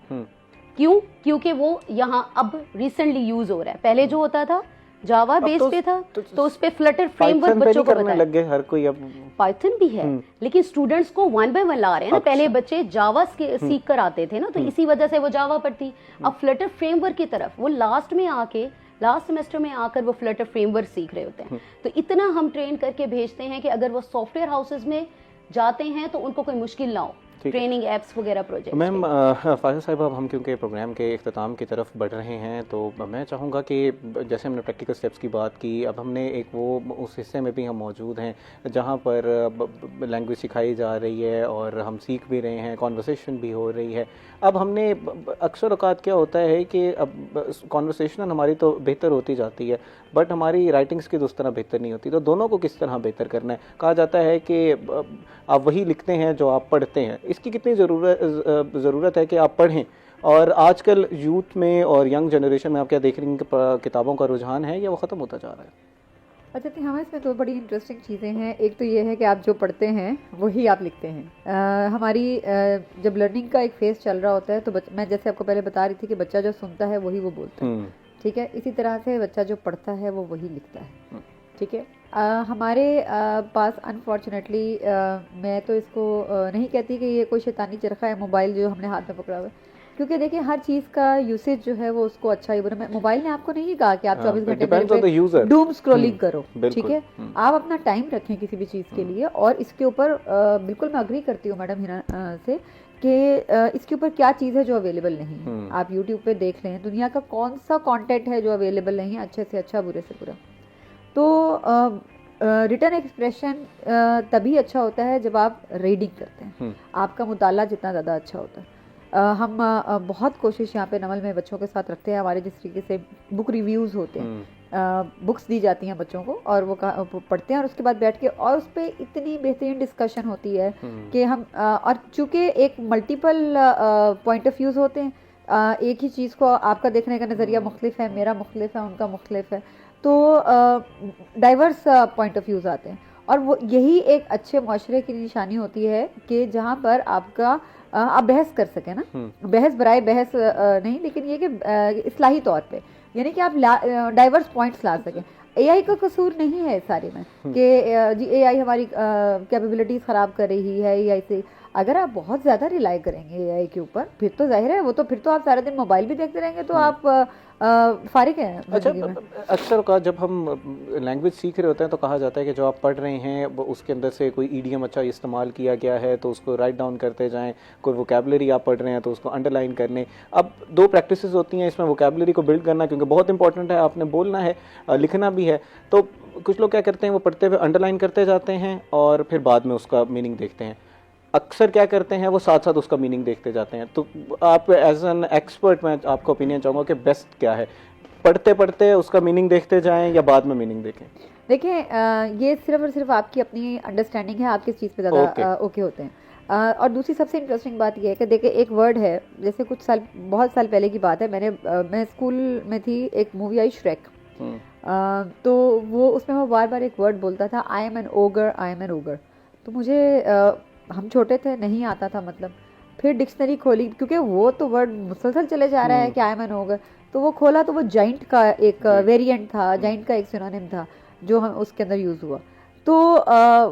क्यों? क्योंकि वो यहाँ अब रिसेंटली यूज हो रहा है। पहले जो होता था जावा बेस पे था तो उस पे फ्लटर फ्रेमवर्क बच्चों को करने लग गए हर कोई। अब पाइथन भी है लेकिन स्टूडेंट्स को 1 by 1 ला रहे हैं ना। पहले बच्चे जावा सीख कर आते थे ना, तो इसी वजह से वो जावा पर थी। अब फ्लटर फ्रेमवर्क की तरफ वो लास्ट सेमेस्टर में आकर वो फ्लटर फ्रेमवर्क सीख रहे होते हैं। तो इतना हम ट्रेन करके भेजते हैं कि अगर वो सॉफ्टवेयर हाउसेज में जाते हैं तो उनको कोई मुश्किल ना हो, ट्रेनिंग एप्स वगैरह प्रोजेक्ट। मैम फायजा साहिबा, अब हम क्योंकि प्रोग्राम के इख्तिताम की तरफ बढ़ रहे हैं तो मैं चाहूँगा कि जैसे हमने प्रैक्टिकल स्टेप्स की बात की, अब हमने एक वो उस हिस्से में भी हम मौजूद हैं जहाँ पर लैंग्वेज सिखाई जा रही है और हम सीख भी रहे हैं, कॉन्वर्सेशन भी हो रही है। अब हमने अक्सर औकात क्या होता है कि अब कॉन्वर्सेशन हमारी तो बेहतर होती जाती है बट हमारी राइटिंग्स की तो उस तरह बेहतर नहीं होती। तो दोनों को किस तरह बेहतर करना है? कहा जाता है कि आप वही लिखते हैं जो आप पढ़ते हैं। इसकी कितनी ज़रूरत है कि आप पढ़ें? और आजकल यूथ में और यंग जनरेशन में आप क्या देख रही हैं कि किताबों का रुझान है या वो ख़त्म होता जा रहा है? अच्छा, तो हमें इसमें दो बड़ी इंटरेस्टिंग चीज़ें हैं। एक तो ये है कि आप जो पढ़ते हैं वही आप लिखते हैं। हमारी जब लर्निंग का एक फेज़ चल रहा होता है तो मैं जैसे आपको पहले बता रही थी कि बच्चा जो सुनता है वही वो बोलता है, ठीक है। इसी तरह से बच्चा जो पढ़ता है वो वही लिखता है, ठीक है। हमारे पास अनफॉर्चुनेटली, मैं तो इसको नहीं कहती कि ये कोई शैतानी चरखा है मोबाइल जो हमने हाथ में पकड़ा हुआ है, क्योंकि देखिए हर चीज़ का यूसेज जो है वो उसको अच्छा ही बुरा। मोबाइल ने आपको नहीं कहा कि आप 24 घंटे डूम स्क्रॉलिंग करो, ठीक है। आप अपना टाइम रखें किसी भी चीज़ के लिए। और इसके ऊपर बिल्कुल मैं अग्री करती हूँ मैडम हिना से कि इसके ऊपर क्या चीज़ है जो अवेलेबल नहीं है। आप यूट्यूब पे देख लें दुनिया का कौन सा कंटेंट है जो अवेलेबल नहीं है, अच्छे से अच्छा बुरे से बुरा। तो रिटर्न एक्सप्रेशन तभी अच्छा होता है जब आप रीडिंग करते हैं, आपका मुताला जितना ज़्यादा अच्छा होता है। हम बहुत कोशिश यहाँ पे नमल में बच्चों के साथ रखते हैं। हमारे जिस तरीके से बुक रिव्यूज़ होते हैं, बुक्स दी जाती हैं बच्चों को और वो पढ़ते हैं और उसके बाद बैठ के और उस पर इतनी बेहतरीन डिस्कशन होती है कि हम और चूँकि एक मल्टीपल पॉइंट ऑफ व्यूज़ होते हैं, एक ही चीज़ को आपका देखने का नज़रिया मुख्तलिफ है, मेरा मुख्तलिफ है, उनका मुख्तलिफ है, तो डाइवर्स पॉइंट ऑफ व्यूज़ आते हैं। और वो यही एक अच्छे माशरे की निशानी होती है कि जहाँ पर आपका आप बहस कर सकें ना, बहस बराए बहस नहीं, लेकिन ये कि इस्लाही तौर पे, यानी कि आप डाइवर्स पॉइंट्स ला सकें। एआई का कसूर नहीं है इस सारे में कि जी एआई हमारी कैपेबिलिटीज़ ख़राब कर रही है एआई से। अगर आप बहुत ज़्यादा रिलाई करेंगे एआई के ऊपर फिर तो जाहिर है वो तो फिर तो आप सारा दिन मोबाइल भी देखते रहेंगे तो आप फारिग हैं। अच्छा, अक्सर का जब हम लैंग्वेज सीख रहे होते हैं तो कहा जाता है कि जो आप पढ़ रहे हैं उसके अंदर से कोई ईडियम अच्छा इस्तेमाल किया गया है तो उसको राइट डाउन करते जाएं, कोई वोकैबुलरी आप पढ़ रहे हैं तो उसको अंडरलाइन करने। अब दो प्रैक्टिसेस होती हैं इसमें, वोकैबुलरी को बिल्ड करना क्योंकि बहुत इंपॉर्टेंट है, आपने बोलना है, लिखना भी है। तो कुछ लोग क्या करते हैं, वो पढ़ते हुए अंडरलाइन करते जाते हैं और फिर बाद में उसका मीनिंग देखते हैं। अक्सर क्या करते हैं वो साथ साथ उसका मीनिंग देखते जाते हैं। तो आप एज एन एक्सपर्ट मैं आपका ओपिनियन चाहूँगा कि बेस्ट क्या है, पढ़ते पढ़ते उसका मीनिंग देखते जाएं या बाद में मीनिंग देखें? देखिए ये सिर्फ और सिर्फ आपकी अपनी अंडरस्टैंडिंग है, आप किस चीज़ पे ज़्यादा ओके होते हैं। और दूसरी सबसे इंटरेस्टिंग बात यह है कि देखिए एक वर्ड है, जैसे बहुत साल पहले की बात है, मैं स्कूल में थी, एक मूवी आई श्रेक, तो वो उसमें वो बार बार एक वर्ड बोलता था, I am an ogre, I am an ogre. तो मुझे हम छोटे थे, नहीं आता था मतलब, फिर डिक्शनरी खोली क्योंकि वो तो वर्ड मुसलसल चले जा रहा है कि आई एम एन ओगर, तो वो खोला तो वो जाइंट का एक वेरिएंट था, जाइंट का एक सिनोनिम था जो हम उसके अंदर यूज़ हुआ। तो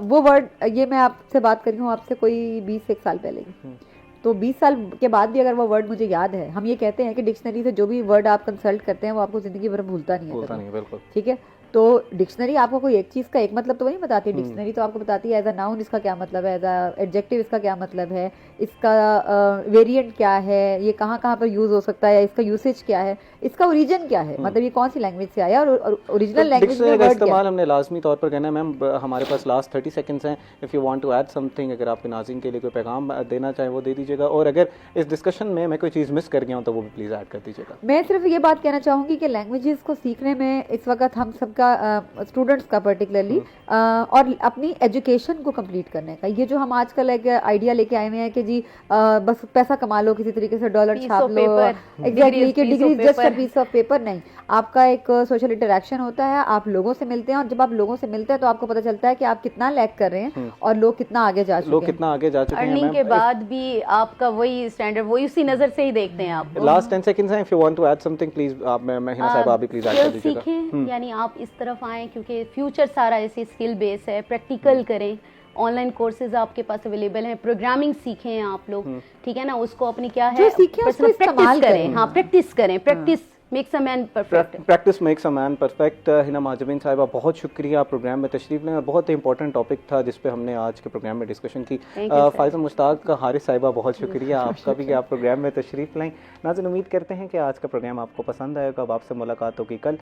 वो वर्ड, ये मैं आपसे बात कर रही हूँ आपसे कोई 20 साल पहले की, तो 20 साल के बाद भी अगर वो वर्ड मुझे याद है, हम ये कहते हैं कि डिक्शनरी से जो भी वर्ड आप कंसल्ट करते हैं वो आपको ज़िंदगी भर भूलता नहीं है, बिल्कुल, ठीक है। तो डिक्शनरी आपको कोई एक चीज़ का एक मतलब तो नहीं बताती, डिक्शनरी तो आपको बताती है एज अ नाउन इसका क्या मतलब है, एज अ एडजेक्टिव इसका क्या मतलब है, इसका वेरिएंट क्या है, ये कहाँ कहाँ पर यूज़ हो सकता है, इसका यूसेज क्या है, इसका ओरिजिन क्या है, मतलब ये कौन सी लैंग्वेज से आया और ओरिजिनल लैंग्वेज में डिक्शनरी का वर्ड क्या इस्तेमाल है। हमने लाजमी तौर पर करना है मैम। हमारे पास लास्ट 30 सेकंड्स हैं। If you want to add something, अगर आपके नाज़रीन के लिए कोई पैगाम देना चाहे वो दे दीजिएगा, और अगर इस डिस्कशन में मैं कोई चीज़ मिस कर गया हूँ तो वो भी प्लीज़ ऐड कर दीजिएगा। मैं सिर्फ ये बात कहना चाहूँगी कि लैंग्वेजेस को सीखने में इस वक्त हम सबका स्टूडेंट्स का पर्टिकुलरली और अपनी एजुकेशन को कंप्लीट करने का, ये जो हम आजकल एक आइडिया लेके आए हुए हैं कि जी बस पैसा कमा लो किसी तरीके से, डॉलर Piece छाप of लो, paper, एग्जैक्टली कि piece of degree just a paper। Piece of paper, नहीं, आपका एक सोशल इंटरेक्शन होता है, आप लोगों से मिलते हैं, और जब आप लोगों से मिलते हैं तो आपको पता चलता है कि आप कितना लैग कर रहे हैं और लोग कितना आगे जा चुके लोग हैं। कितना आगे जा चुके हैं अर्निंग मैम। के बाद भी आपका वही स्टैंडर्ड, वही उसी नजर से ही देखते हैं आप। लास्ट 10 सेकंड्स हैं। If you want to add something please, आप महिना साहब आप भी प्लीज ऐड कर स्किल दीजिएगा। सीखें, यानी आप इस तरफ आएं क्योंकि फ्यूचर सारा ऐसे स्किल बेस है। प्रैक्टिकल करें, ऑनलाइन कोर्सेज आपके पास अवेलेबल हैं, प्रोग्रामिंग सीखें आप लोग, ठीक है ना, उसको अपनी क्या है जो सीखें उसको personal इस्तेमाल practice करें। करें। हाँ, प्रैक्टिस करें, practice makes a man perfect. Practice makes a man perfect. Hina Mahajabeen Sahiba, बहुत शुक्रिया प्रोग्राम में तशरीफ लें। बहुत ही इंपॉर्टेंट टॉपिक था जिस पे हमने आज के प्रोग्राम में डिस्कशन की। फाइजा मुश्ताक हारिस साहिबा, बहुत शुक्रिया आपका भी कि आप प्रोग्राम में तशरीफ लाएं। नाज़रीन, उम्मीद करते हैं कि आज का प्रोग्राम आपको पसंद आएगा। अब आपसे मुलाकात होगी कल